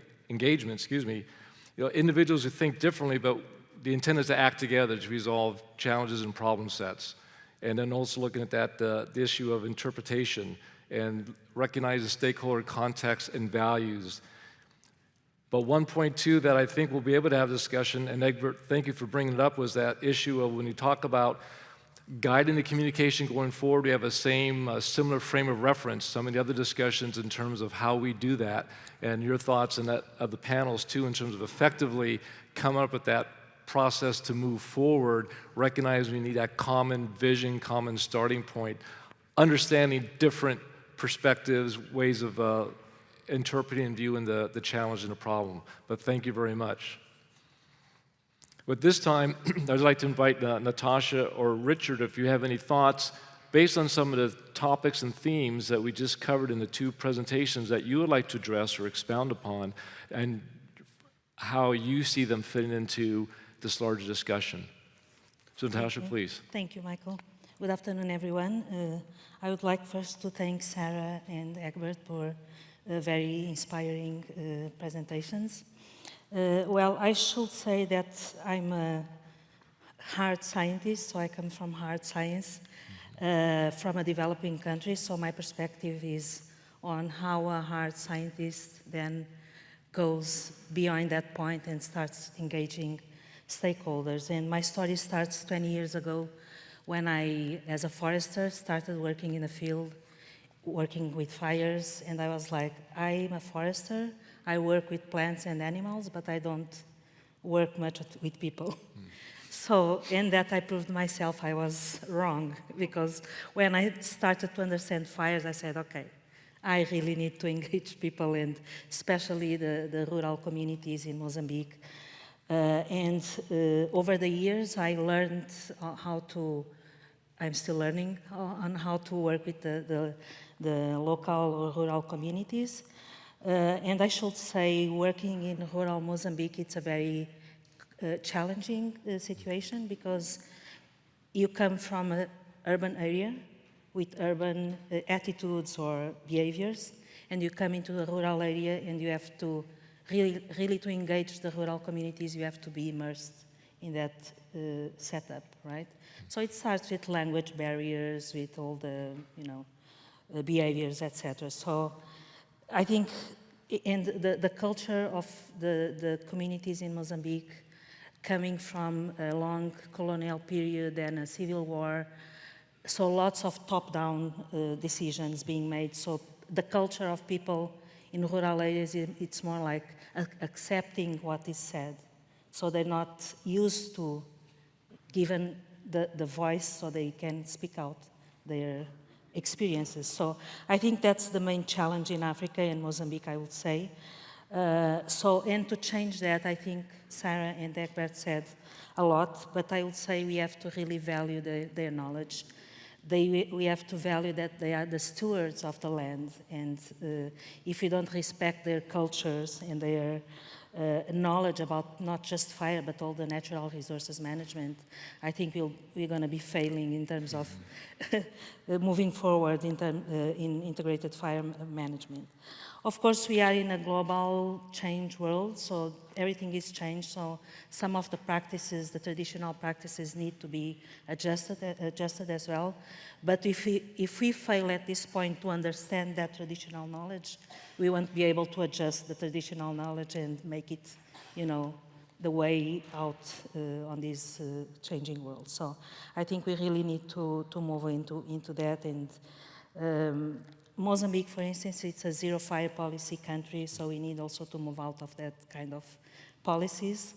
individuals who think differently, but the intent is to act together to resolve challenges and problem sets. And then also looking at that, the issue of interpretation and recognize the stakeholder context and values. But 1.2 that I think we'll be able to have discussion, and Egbert, thank you for bringing it up, was that issue of when you talk about guiding the communication going forward, we have a similar frame of reference, some of the other discussions in terms of how we do that, and your thoughts on that of the panels too, in terms of effectively coming up with that process to move forward, recognizing we need that common vision, common starting point, understanding different perspectives, ways of interpreting and viewing the challenge and the problem. But thank you very much. But this time, I'd like to invite Natasha or Richard, if you have any thoughts based on some of the topics and themes that we just covered in the 2 presentations that you would like to address or expound upon, and how you see them fitting into this larger discussion. So Natasha, please. Thank you, Michael. Good afternoon, everyone. I would like first to thank Sarah and Egbert for very inspiring presentations. Well, I should say that I'm a hard scientist, so I come from hard science, from a developing country, so my perspective is on how a hard scientist then goes beyond that point and starts engaging stakeholders. And my story starts 20 years ago when I, as a forester, started working in the field, working with fires, and I was like, I'm a forester, I work with plants and animals, but I don't work much with people. So, in that I proved myself I was wrong, because when I started to understand fires, I said, okay, I really need to engage people, and especially the rural communities in Mozambique. Over the years, I learned I'm still learning on how to work with the local or rural communities. And I should say, working in rural Mozambique, it's a very challenging situation because you come from an urban area with urban attitudes or behaviors, and you come into a rural area and you have to really to engage the rural communities, you have to be immersed in that setup, right? So it starts with language barriers, with all the, behaviors, etc. So I think, and the culture of the communities in Mozambique coming from a long colonial period and a civil war, so lots of top-down decisions being made. So the culture of people in rural areas, it's more like accepting what is said. So they're not used to given the voice so they can speak out their experiences. So I think that's the main challenge in Africa and Mozambique, I would say. And to change that, I think Sarah and Egbert said a lot, but I would say we have to really value their knowledge. We have to value that they are the stewards of the land, and if we don't respect their cultures and their knowledge about not just fire but all the natural resources management, I think we're going to be failing in terms of moving forward in integrated fire management. Of course, we are in a global change world, so everything is changed. So some of the practices, the traditional practices, need to be adjusted as well. But if we fail at this point to understand that traditional knowledge, we won't be able to adjust the traditional knowledge and make it, the way out on this changing world. So I think we really need to move into that. And Mozambique, for instance, it's a zero fire policy country, so we need also to move out of that kind of policies.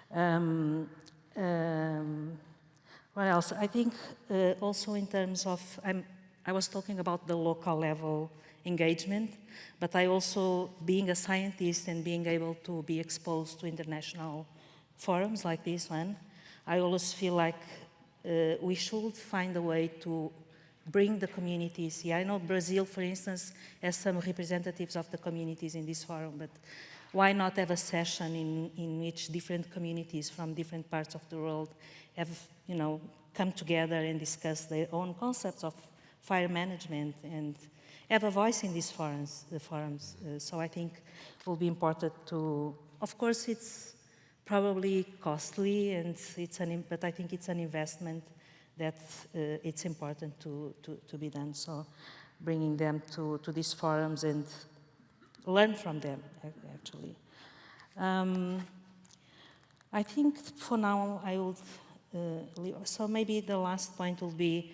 What else? I think also in terms of, I was talking about the local level engagement, but I also, being a scientist and being able to be exposed to international forums like this one, I always feel like we should find a way to bring the communities here. I know Brazil, for instance, has some representatives of the communities in this forum, but why not have a session in which different communities from different parts of the world have, come together and discuss their own concepts of fire management and have a voice in these forums. So I think it will be important to, of course, it's probably costly, and but I think it's an investment that it's important to be done. So bringing them to these forums and learn from them, actually. I think for now I would, so maybe the last point will be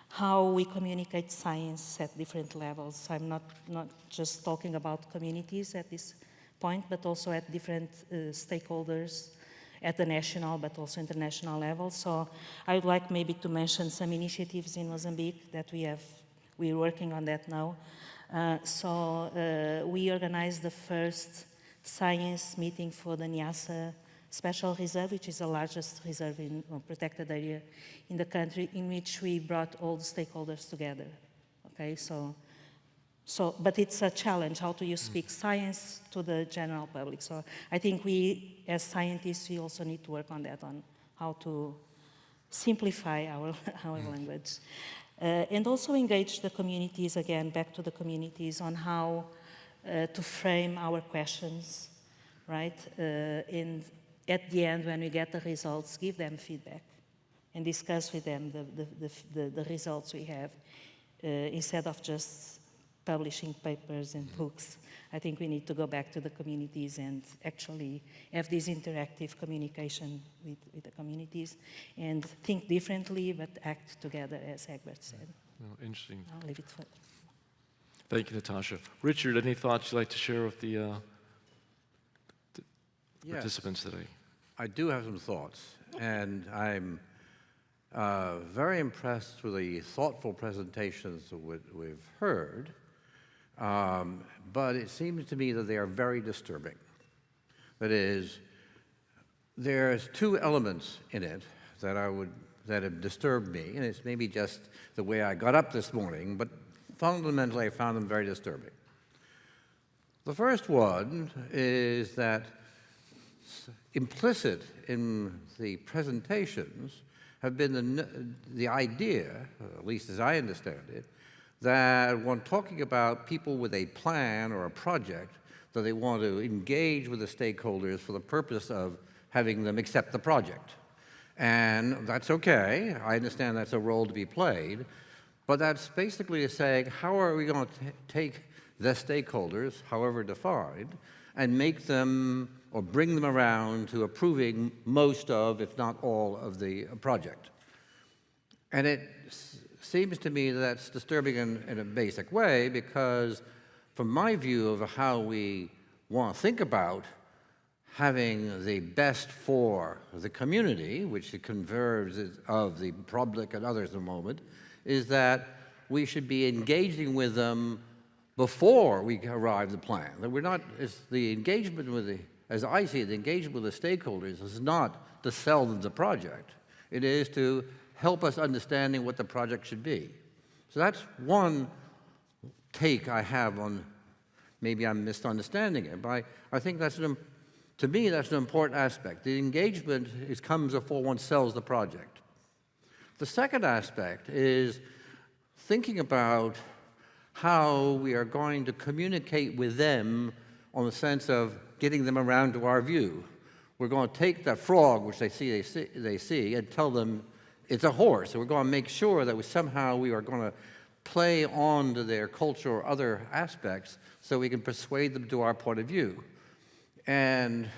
how we communicate science at different levels. I'm not just talking about communities at this point, but also at different stakeholders at the national but also international level. So I would like maybe to mention some initiatives in Mozambique that we're working on that now. We organized the first science meeting for the Niassa Special Reserve, which is the largest reserve in protected area in the country, in which we brought all the stakeholders together. Okay, but it's a challenge. How do you speak science to the general public? So I think we, as scientists, we also need to work on that, on how to simplify our language. And also engage the communities, again, back to the communities, on how to frame our questions, right? And at the end, when we get the results, give them feedback and discuss with them the results we have, instead of just publishing papers and books. I think we need to go back to the communities and actually have this interactive communication with the communities and think differently but act together, as Egbert said. Oh, interesting. I'll leave it for that. Thank you, Natasha. Richard, any thoughts you'd like to share with the participants today? I do have some thoughts, and I'm very impressed with the thoughtful presentations that we've heard. But it seems to me that they are very disturbing. That is, there's two elements in it that have disturbed me, and it's maybe just the way I got up this morning, but fundamentally I found them very disturbing. The first one is that implicit in the presentations have been the idea, at least as I understand it, that when talking about people with a plan or a project, that they want to engage with the stakeholders for the purpose of having them accept the project. And that's okay. I understand that's a role to be played. But that's basically saying, how are we going to take the stakeholders, however defined, and make them or bring them around to approving most of, if not all, of the project? And it seems to me that's disturbing in a basic way, because from my view of how we want to think about having the best for the community, which it converges of the public and others in a moment, is that we should be engaging with them before we arrive at the plan. That we're not, the engagement with the, as I see it, the engagement with the stakeholders is not to sell them the project. It is to help us understanding what the project should be. So that's one take I have on, maybe I'm misunderstanding it, but I think that's to me, that's an important aspect. The engagement comes before one sells the project. The second aspect is thinking about how we are going to communicate with them on the sense of getting them around to our view. We're going to take that frog, which they see, and tell them it's a horse. So we're going to make sure that we are going to play on to their culture or other aspects so we can persuade them to our point of view. And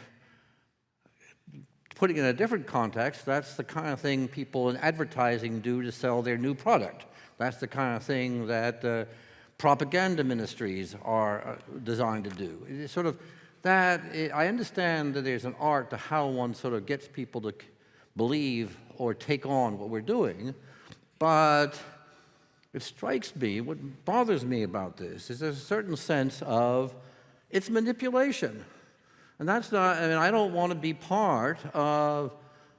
putting it in a different context, that's the kind of thing people in advertising do to sell their new product. That's the kind of thing that propaganda ministries are designed to do. It's sort of that, I understand that there's an art to how one sort of gets people to believe or take on what we're doing, but it strikes me, what bothers me about this is there's a certain sense of it's manipulation. And that's not, I mean, I don't want to be part of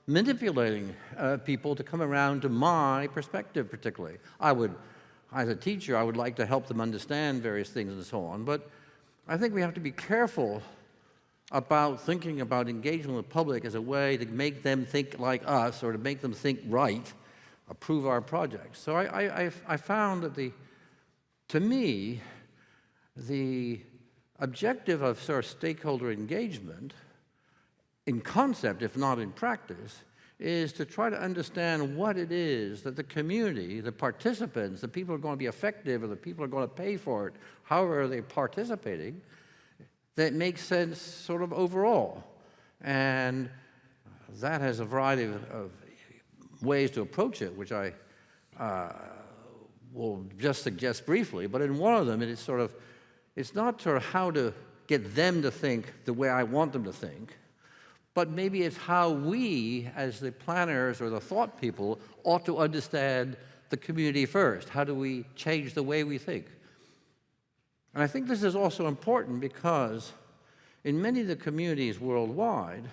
manipulating people to come around to my perspective particularly. I would, as a teacher, I would like to help them understand various things and so on, but I think we have to be careful about thinking about engaging with the public as a way to make them think like us or to make them think right, approve our projects. So I found that to me, the objective of sort of stakeholder engagement, in concept, if not in practice, is to try to understand what it is that the community, the participants, the people who are going to be effective or the people who are going to pay for it, however they're participating, that makes sense sort of overall. And that has a variety of ways to approach it, which I will just suggest briefly. But in one of them, it's sort of, it's not sort of how to get them to think the way I want them to think, but maybe it's how we, as the planners or the thought people, ought to understand the community first. How do we change the way we think? And I think this is also important because in many of the communities worldwide,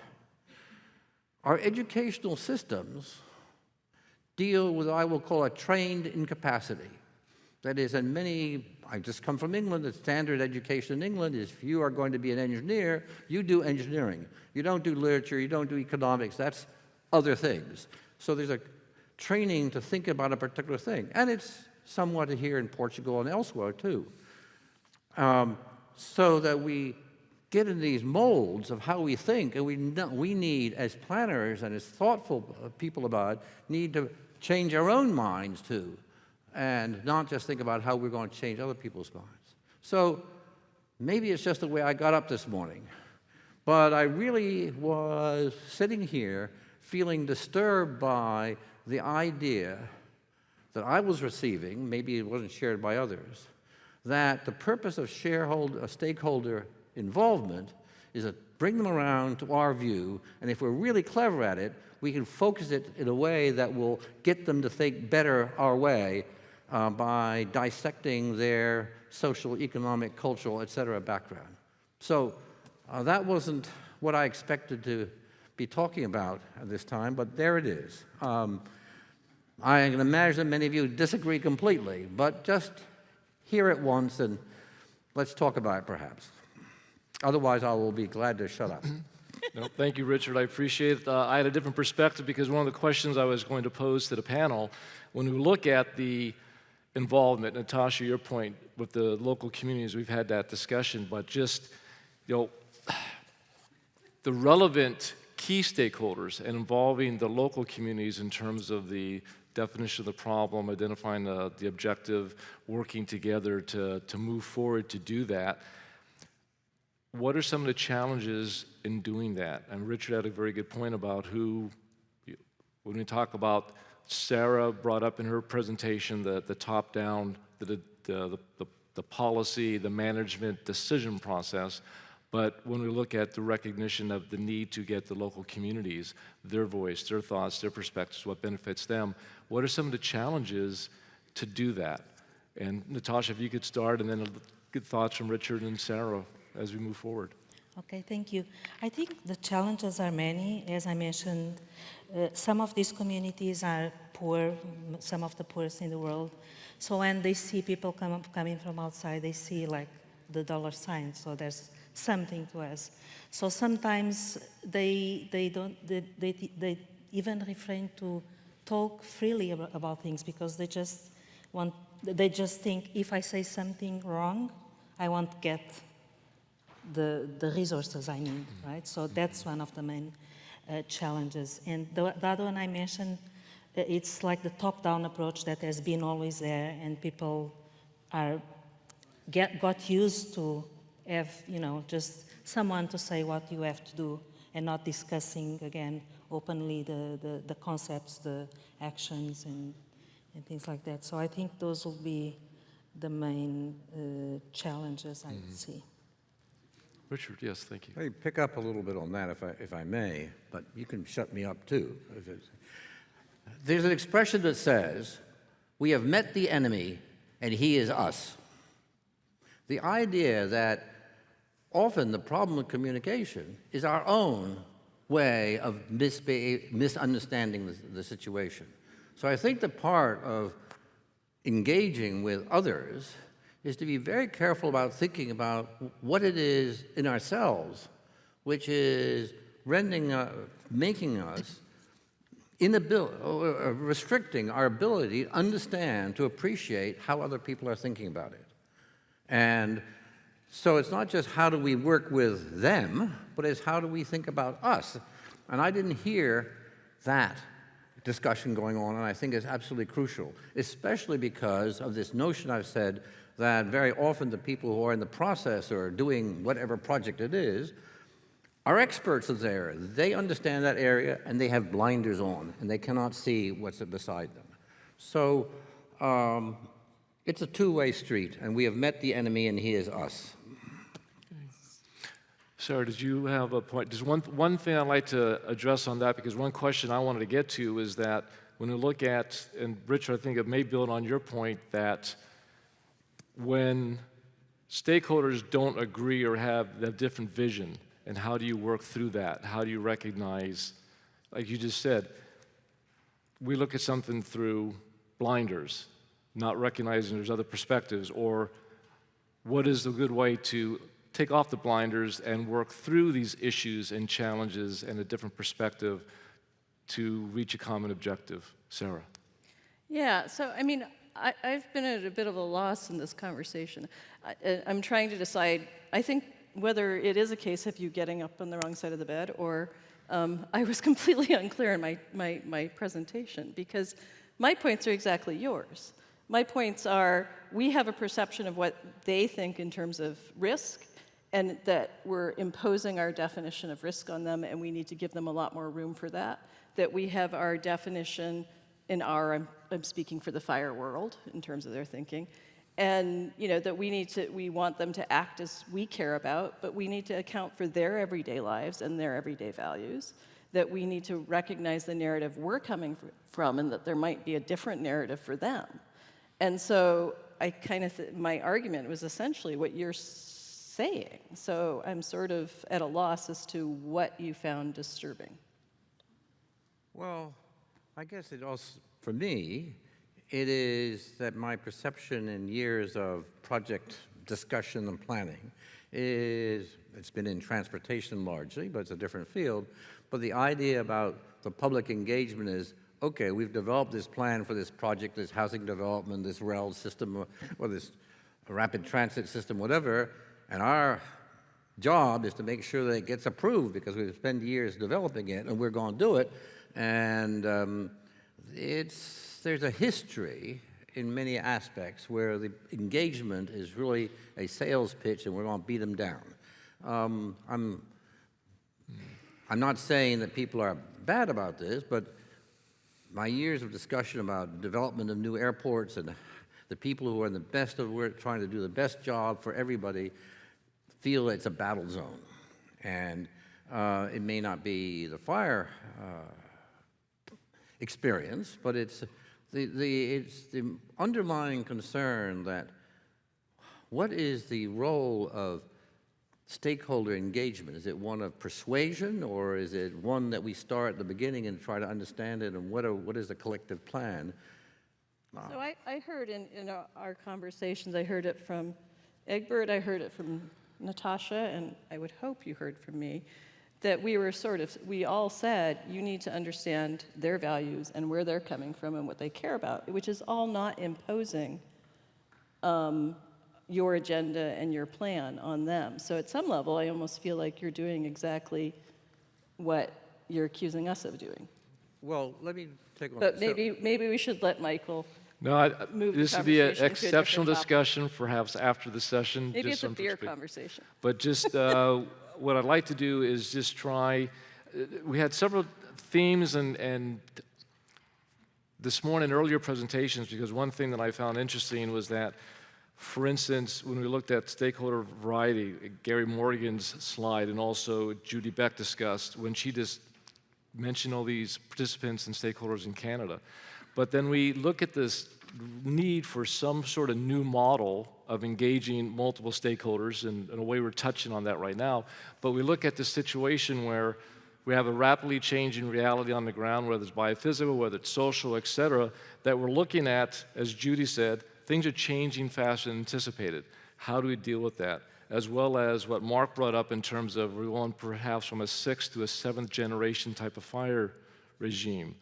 our educational systems deal with what I will call a trained incapacity. That is, in many, I just come from England, the standard education in England is if you are going to be an engineer, you do engineering. You don't do literature, you don't do economics, that's other things. So there's a training to think about a particular thing. And it's somewhat here in Portugal and elsewhere too. So that we get in these molds of how we think, and we need, as planners and as thoughtful people about it, need to change our own minds too, and not just think about how we're going to change other people's minds. So maybe it's just the way I got up this morning, but I really was sitting here feeling disturbed by the idea that I was receiving, maybe it wasn't shared by others, that the purpose of stakeholder involvement is to bring them around to our view, and if we're really clever at it, we can focus it in a way that will get them to think better our way by dissecting their social, economic, cultural, etc. background. So that wasn't what I expected to be talking about at this time, but there it is. I can imagine many of you disagree completely, but just hear it once and let's talk about it perhaps. Otherwise, I will be glad to shut up. No, thank you, Richard. I appreciate it. I had a different perspective because one of the questions I was going to pose to the panel, when we look at the involvement, Natasha, your point with the local communities, we've had that discussion, but just, the relevant key stakeholders and involving the local communities in terms of the definition of the problem, identifying the objective, working together to move forward to do that. What are some of the challenges in doing that? And Richard had a very good point about when we talk about, Sarah brought up in her presentation the top-down, the policy, the management decision process. But when we look at the recognition of the need to get the local communities, their voice, their thoughts, their perspectives, what benefits them, what are some of the challenges to do that? And Natasha, if you could start, and then good thoughts from Richard and Sarah as we move forward. Okay, thank you. I think the challenges are many. As I mentioned, some of these communities are poor, some of the poorest in the world. So when they see people coming from outside, they see like the dollar sign, so there's something to us. So sometimes they even refrain to talk freely about things because they just think if I say something wrong, I won't get the resources I need, right? So that's one of the main challenges. And the other one I mentioned, it's like the top-down approach that has been always there, and people got used to have, just someone to say what you have to do and not discussing, again, openly the concepts, the actions, and things like that. So I think those will be the main challenges I would see. Richard, yes, thank you. Let me pick up a little bit on that, if I may, but you can shut me up too. There's an expression that says, "We have met the enemy, and he is us." The idea that often the problem with communication is our own way of misunderstanding the situation. So I think the part of engaging with others is to be very careful about thinking about what it is in ourselves which is making us restricting our ability to understand, to appreciate how other people are thinking about it. And so it's not just how do we work with them, but it's how do we think about us. And I didn't hear that discussion going on, and I think it's absolutely crucial, especially because of this notion I've said that very often the people who are in the process or doing whatever project it is are experts of there. They understand that area, and they have blinders on, and they cannot see what's beside them. So it's a two-way street, and we have met the enemy, and he is us. Sarah, did you have a point? There's one thing I'd like to address on that, because one question I wanted to get to is that when we look at, and Richard, I think it may build on your point, that when stakeholders don't agree or have a different vision, and how do you work through that? How do you recognize, like you just said, we look at something through blinders, not recognizing there's other perspectives, or what is a good way to take off the blinders and work through these issues and challenges and a different perspective to reach a common objective? Sarah. Yeah, so I mean, I've been at a bit of a loss in this conversation. I'm trying to decide, I think, whether it is a case of you getting up on the wrong side of the bed, or I was completely unclear in my presentation, because my points are exactly yours. My points are, we have a perception of what they think in terms of risk, and that we're imposing our definition of risk on them, and we need to give them a lot more room for that. That we have our definition in I'm speaking for the FIRE world in terms of their thinking, and that we want them to act as we care about, but we need to account for their everyday lives and their everyday values. That we need to recognize the narrative we're coming from, and that there might be a different narrative for them. And so I my argument was essentially what you're saying. So I'm sort of at a loss as to what you found disturbing. Well, I guess it also, for me, it is that my perception in years of project discussion and planning is, it's been in transportation largely, but it's a different field, but the idea about the public engagement is, okay, we've developed this plan for this project, this housing development, this rail system, or this rapid transit system, whatever, and our job is to make sure that it gets approved because we've spent years developing it and we're going to do it. And there's a history in many aspects where the engagement is really a sales pitch and we're going to beat them down. I'm not saying that people are bad about this, but my years of discussion about development of new airports and the people who are in the best of work trying to do the best job for everybody feel it's a battle zone. And it may not be the fire experience, but it's the underlying concern that what is the role of stakeholder engagement? Is it one of persuasion, or is it one that we start at the beginning and try to understand it, and what is the collective plan? So I heard in our conversations, I heard it from Egbert, I heard it from Natasha, and I would hope you heard from me, that we all said, you need to understand their values and where they're coming from and what they care about, which is all not imposing your agenda and your plan on them. So at some level, I almost feel like you're doing exactly what you're accusing us of doing. Well, let me take one. But maybe we should let Michael No, move the this would be an conversation to a different exceptional topic. discussion, perhaps after the session. Maybe just it's a some beer perspective. conversation. But just what I'd like to do is just try, we had several themes and this morning, earlier presentations, because one thing that I found interesting was that, for instance, when we looked at stakeholder variety, Gary Morgan's slide, and also Judy Beck discussed, when she just mentioned all these participants and stakeholders in Canada. But then we look at this need for some sort of new model of engaging multiple stakeholders, and in a way we're touching on that right now. But we look at the situation where we have a rapidly changing reality on the ground, whether it's biophysical, whether it's social, et cetera, that we're looking at, as Judy said, things are changing faster than anticipated. How do we deal with that? As well as what Mark brought up in terms of we're going perhaps from a 6th to a 7th generation type of fire regime.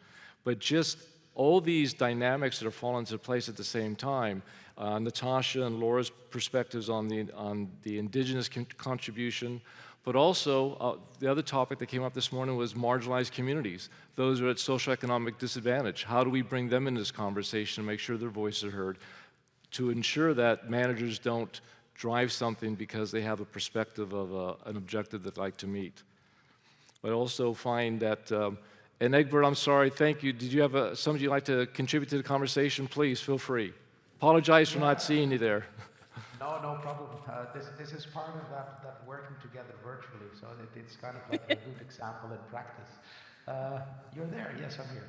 But just all these dynamics that are falling into place at the same time, Natasha and Laura's perspectives on the indigenous contribution, but also the other topic that came up this morning was marginalized communities. Those who are at socioeconomic disadvantage. How do we bring them into this conversation and make sure their voices are heard to ensure that managers don't drive something because they have a perspective of an objective they'd like to meet. But I also find that, and Egbert, I'm sorry, thank you. Did you have something you'd like to contribute to the conversation? Please, feel free. Apologize for not seeing you there. No problem. This is part of that working together virtually, so it's kind of like a good example in practice. You're there, yes, I'm here.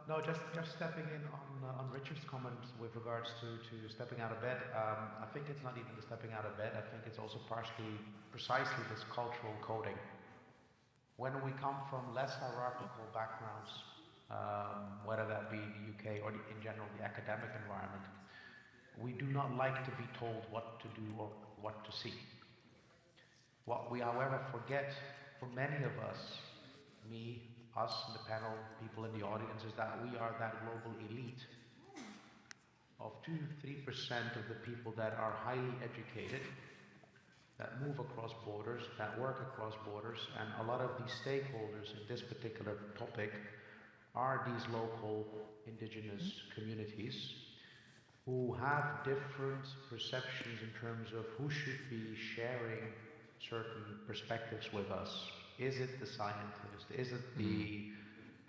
No, just stepping in on Richard's comments with regards to stepping out of bed. I think it's not even the stepping out of bed. I think it's also partially precisely this cultural coding. When we come from less hierarchical backgrounds, whether that be the UK or in general the academic environment, we do not like to be told what to do or what to see. What we, however, forget for many of us, me, us in the panel, people in the audience, is that we are that global elite of 2-3% of the people that are highly educated, that move across borders, that work across borders, and a lot of these stakeholders in this particular topic are these local indigenous communities who have different perceptions in terms of who should be sharing certain perspectives with us. Is it the scientist? Is it the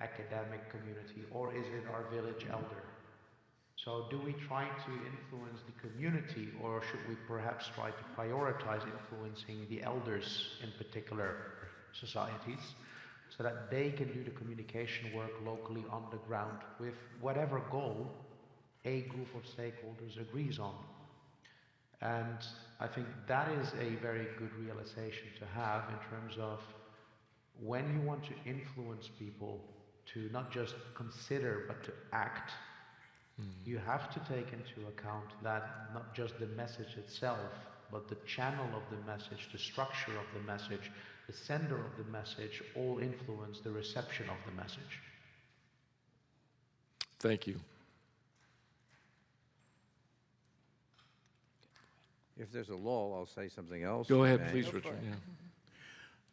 academic community? Or is it our village elder? So do we try to influence the community, or should we perhaps try to prioritize influencing the elders in particular societies so that they can do the communication work locally on the ground with whatever goal a group of stakeholders agrees on? And I think that is a very good realization to have in terms of when you want to influence people, to not just consider but to act, you have to take into account that not just the message itself, but the channel of the message, the structure of the message, the sender of the message, all influence the reception of the message. Thank you. If there's a lull, I'll say something else. Go ahead, May. please, Richard. Yeah.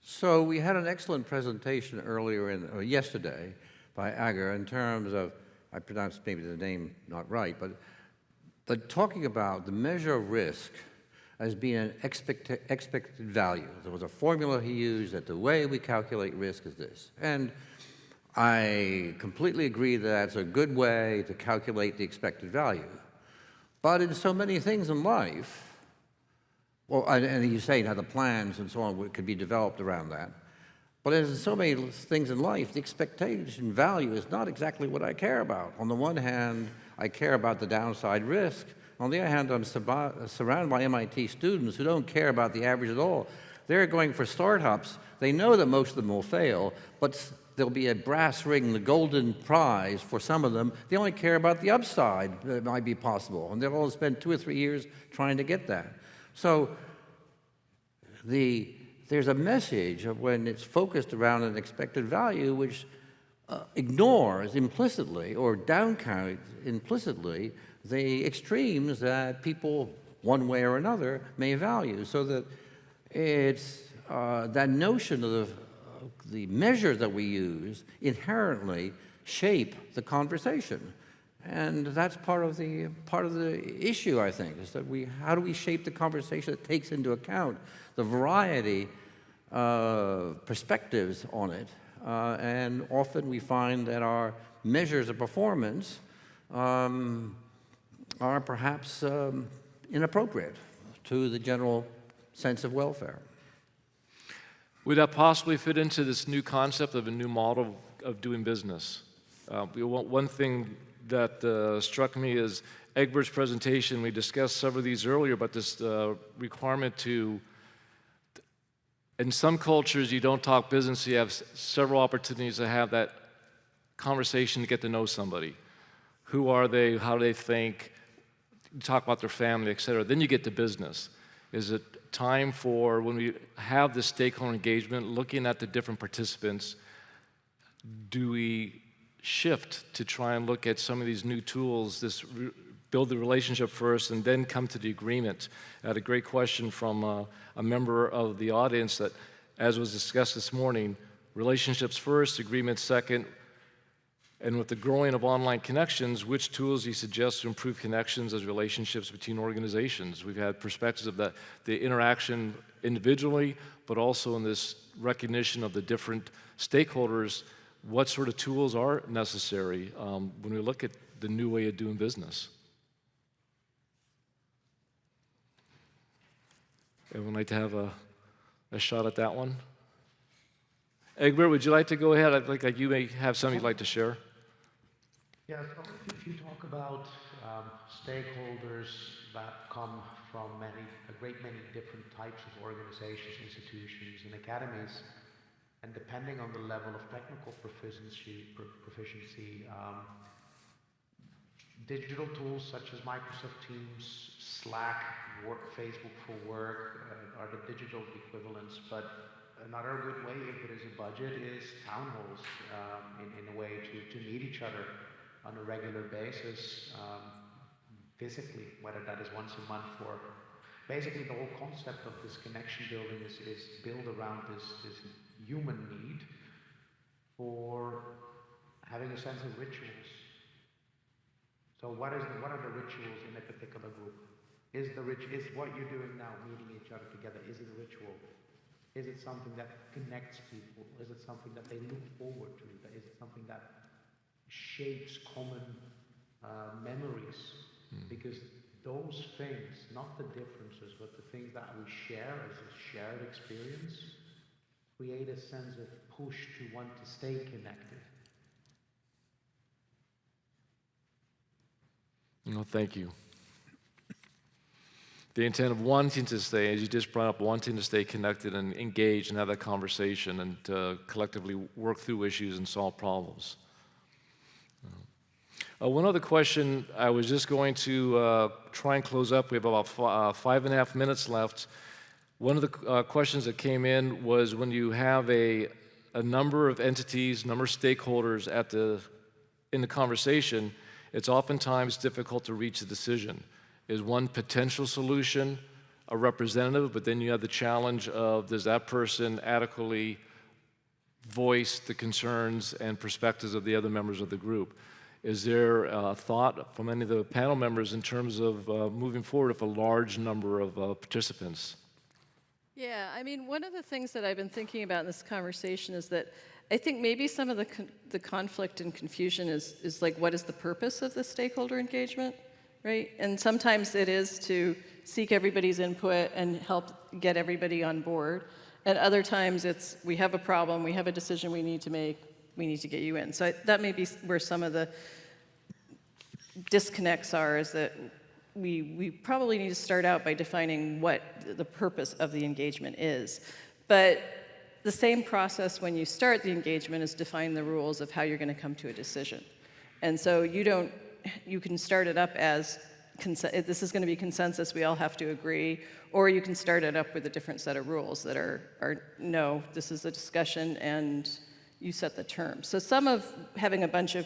So we had an excellent presentation earlier yesterday by Agar in terms of, I pronounced maybe the name not right, but talking about the measure of risk as being an expected value. There was a formula he used that the way we calculate risk is this. And I completely agree that that's a good way to calculate the expected value. But in so many things in life, well, and he's saying how the plans and so on could be developed around that. But in so many things in life, the expectation value is not exactly what I care about. On the one hand, I care about the downside risk. On the other hand, I'm surrounded by MIT students who don't care about the average at all. They're going for startups. They know that most of them will fail, but there'll be a brass ring, the golden prize for some of them. They only care about the upside that might be possible, and they'll all spend 2 or 3 years trying to get that. So there's a message of when it's focused around an expected value which ignores implicitly or downcounts implicitly the extremes that people, one way or another, may value. So that it's that notion of the measures that we use inherently shape the conversation. And that's part of the issue, I think, is that how do we shape the conversation that takes into account the variety of perspectives on it. And often we find that our measures of performance are perhaps inappropriate to the general sense of welfare. Would that possibly fit into this new concept of a new model of doing business? One thing that struck me is Egbert's presentation. We discussed several of these earlier, but this requirement to, in some cultures, you don't talk business, you have several opportunities to have that conversation to get to know somebody. Who are they? How do they think? You talk about their family, et cetera. Then you get to business. Is it time for, when we have this stakeholder engagement, looking at the different participants, do we shift to try and look at some of these new tools, build the relationship first and then come to the agreement? I had a great question from a member of the audience that, as was discussed this morning, relationships first, agreements second, and with the growing of online connections, which tools do you suggest to improve connections as relationships between organizations? We've had perspectives of the interaction individually, but also in this recognition of the different stakeholders. What sort of tools are necessary when we look at the new way of doing business? Everyone like to have a shot at that one? Egbert, would you like to go ahead? I think you may have something you'd like to share. Yeah, if you talk about stakeholders that come from a great many different types of organizations, institutions, and academies, and depending on the level of technical proficiency, digital tools such as Microsoft Teams, Slack, Facebook for Work are the digital equivalents. But another good way, if there is a budget, is town halls in a way to meet each other on a regular basis, physically, whether that is once a month or basically the whole concept of this connection building is built around this human need for having a sense of rituals. So what are the rituals in a particular group? Is what you're doing now, meeting each other together, is it a ritual? Is it something that connects people? Is it something that they look forward to? Is it something that shapes common memories? Because those things, not the differences, but the things that we share as a shared experience, create a sense of push to want to stay connected. No, thank you. the intent of wanting to stay, as you just brought up, wanting to stay connected and engaged and have that conversation and collectively work through issues and solve problems. One other question I was just going to try and close up. We have about 5.5 minutes left. One of the questions that came in was when you have a number of entities, number of stakeholders in the conversation, it's oftentimes difficult to reach a decision. Is one potential solution a representative, but then you have the challenge of does that person adequately voice the concerns and perspectives of the other members of the group? Is there a thought from any of the panel members in terms of moving forward with a large number of participants? Yeah, I mean, one of the things that I've been thinking about in this conversation is that I think maybe some of the conflict and confusion is like, what is the purpose of the stakeholder engagement, right? And sometimes it is to seek everybody's input and help get everybody on board. And other times it's, we have a problem, we have a decision we need to make, we need to get you in. So that may be where some of the disconnects are, is that we probably need to start out by defining what the purpose of the engagement is. But the same process when you start the engagement is define the rules of how you're going to come to a decision. And so you can start it up as, this is going to be consensus, we all have to agree, or you can start it up with a different set of rules that are no, this is a discussion and you set the terms. So some of having a bunch of,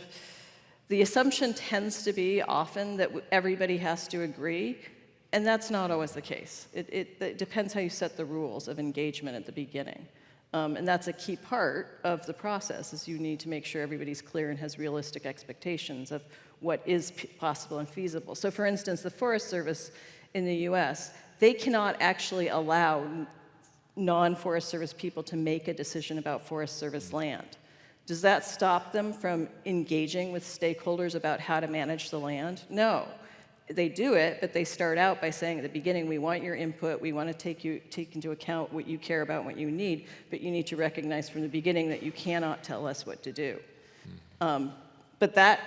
the assumption tends to be often that everybody has to agree, and that's not always the case. It depends how you set the rules of engagement at the beginning. And that's a key part of the process, is you need to make sure everybody's clear and has realistic expectations of what is possible and feasible. So for instance, the Forest Service in the US, they cannot actually allow non-Forest Service people to make a decision about Forest Service land. Does that stop them from engaging with stakeholders about how to manage the land? No. They do it, but they start out by saying at the beginning, we want your input, we want to take into account what you care about, what you need, but you need to recognize from the beginning that you cannot tell us what to do. But that,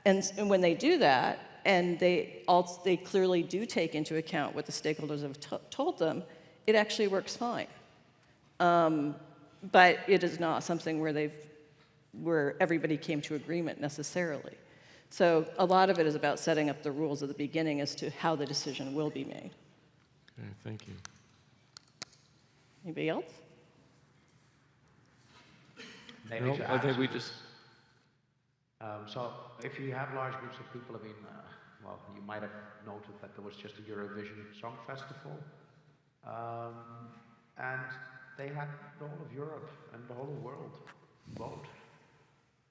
and when they do that, and they clearly do take into account what the stakeholders have told them, it actually works fine. But it is not something where everybody came to agreement necessarily. So a lot of it is about setting up the rules at the beginning as to how the decision will be made. Okay, thank you. Anybody else? Maybe No, to I add think to we this. just, So if you have large groups of people, I mean, well, you might have noted that there was just a Eurovision Song Festival. And they had the whole of Europe and the whole world vote.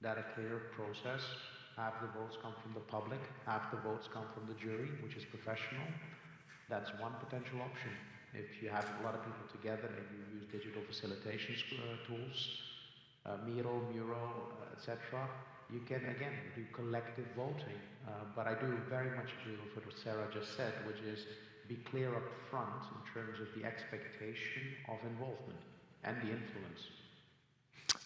That a clear process. Half the votes come from the public, half the votes come from the jury, which is professional. That's one potential option. If you have a lot of people together and you use digital facilitation tools, Miro, etc., you can, again, do collective voting. But I do very much agree with what Sarah just said, which is be clear up front in terms of the expectation of involvement and the influence.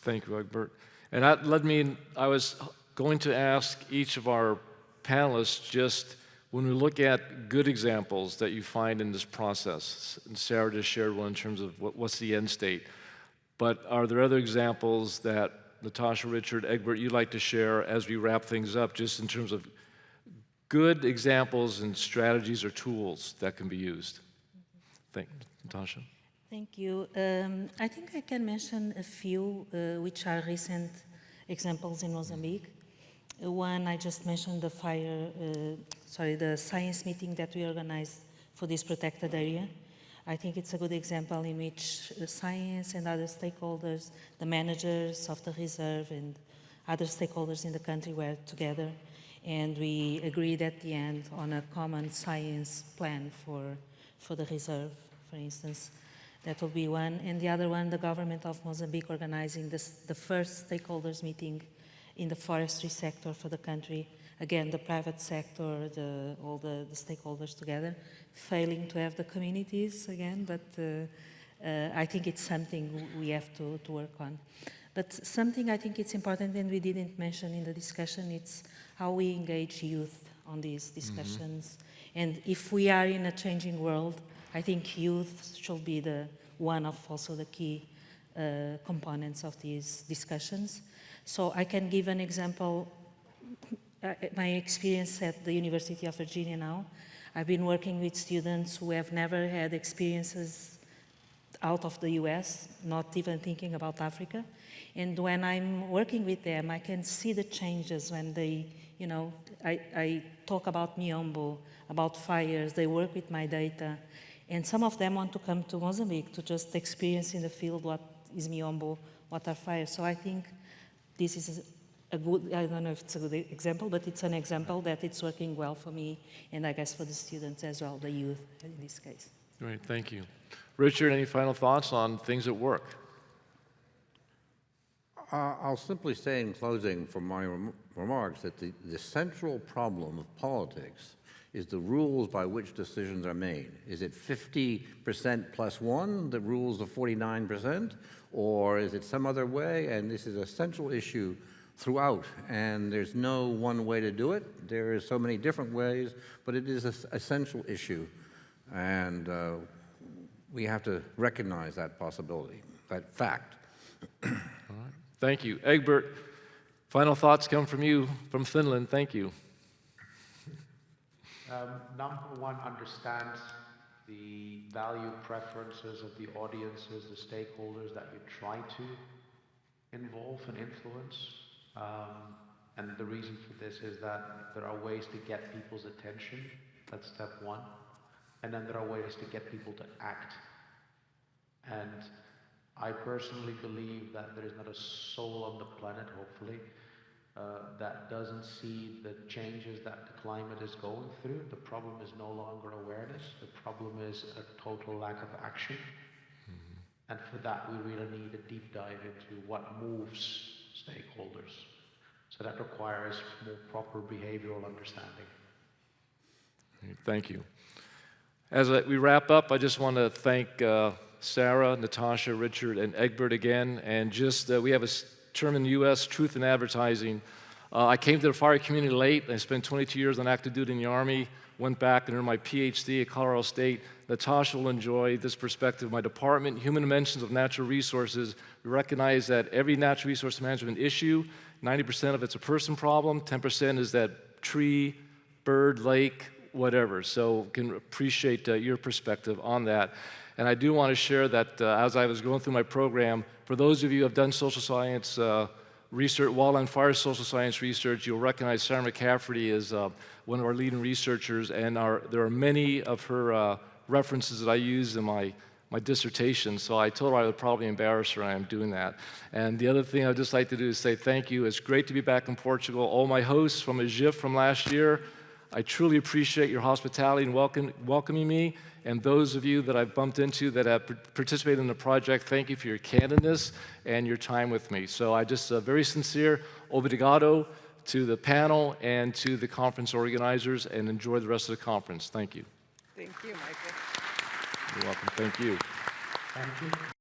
thank you, Egbert. And that led me, I was going to ask each of our panelists, just when we look at good examples that you find in this process, and Sarah just shared one in terms of what's the end state, but are there other examples that Natasha, Richard, Egbert, you'd like to share as we wrap things up, just in terms of good examples and strategies or tools that can be used? Thank you, Natasha. Thank you. I think I can mention a few which are recent examples in Mozambique. One, I just mentioned the the science meeting that we organized for this protected area. I think it's a good example in which science and other stakeholders, the managers of the reserve and other stakeholders in the country were together, and we agreed at the end on a common science plan for the reserve, for instance. That will be one. And the other one, the government of Mozambique organizing the first stakeholders meeting in the forestry sector for the country. Again, the private sector, all the stakeholders together, failing to have the communities again, but I think it's something we have to work on. But something I think it's important and we didn't mention in the discussion, it's how we engage youth on these discussions. And if we are in a changing world, I think youth should be one of also the key components of these discussions. So I can give an example, my experience at the University of Virginia now. I've been working with students who have never had experiences out of the US, not even thinking about Africa. And when I'm working with them, I can see the changes when they, you know, I talk about Miombo, about fires, they work with my data. And some of them want to come to Mozambique to just experience in the field what is Miombo, what are fires. So I think this is a good, I don't know if it's a good example, but it's an example that it's working well for me, and I guess for the students as well, the youth in this case. Great, thank you. Richard, any final thoughts on things at work? I'll simply say in closing from my remarks that the central problem of politics is the rules by which decisions are made. Is it 50% plus one that rules the 49%, or is it some other way? And this is a central issue throughout, and there's no one way to do it. There are so many different ways, but it is a central issue, and we have to recognize that possibility, that fact. All right. Thank you. Egbert, final thoughts come from you, from Finland. Thank you. Number one, understand the value preferences of the audiences, the stakeholders that you try to involve and influence. And the reason for this is that there are ways to get people's attention. That's step one. And then there are ways to get people to act. And I personally believe that there is not a soul on the planet, hopefully, that doesn't see the changes that the climate is going through. The problem is no longer awareness. The problem is a total lack of action. And for that, we really need a deep dive into what moves stakeholders. So that requires more proper behavioral understanding. Thank you. As we wrap up, I just want to thank Sarah, Natasha, Richard, and Egbert again. And just, we have a term in the U.S., truth in advertising. I came to the fire community late. I spent 22 years on active duty in the Army, went back and earned my PhD at Colorado State. Natasha will enjoy this perspective. My department, Human Dimensions of Natural Resources, we recognize that every natural resource management issue, 90% of it's a person problem, 10% is that tree, bird, lake, whatever. So can appreciate your perspective on that. And I do want to share that as I was going through my program, for those of you who have done social science research, wildland fire social science research, you'll recognize Sarah McCafferty as one of our leading researchers, and there are many of her references that I use in my dissertation, so I told her I would probably embarrass her, and I'm doing that. And the other thing I'd just like to do is say thank you. It's great to be back in Portugal. All my hosts from a GIF from last year, I truly appreciate your hospitality and welcoming me. And those of you that I've bumped into that have participated in the project, thank you for your candidness and your time with me. So I just very sincere obrigado to the panel and to the conference organizers, and enjoy the rest of the conference. Thank you. Thank you, Michael. You're welcome. Thank you. Thank you.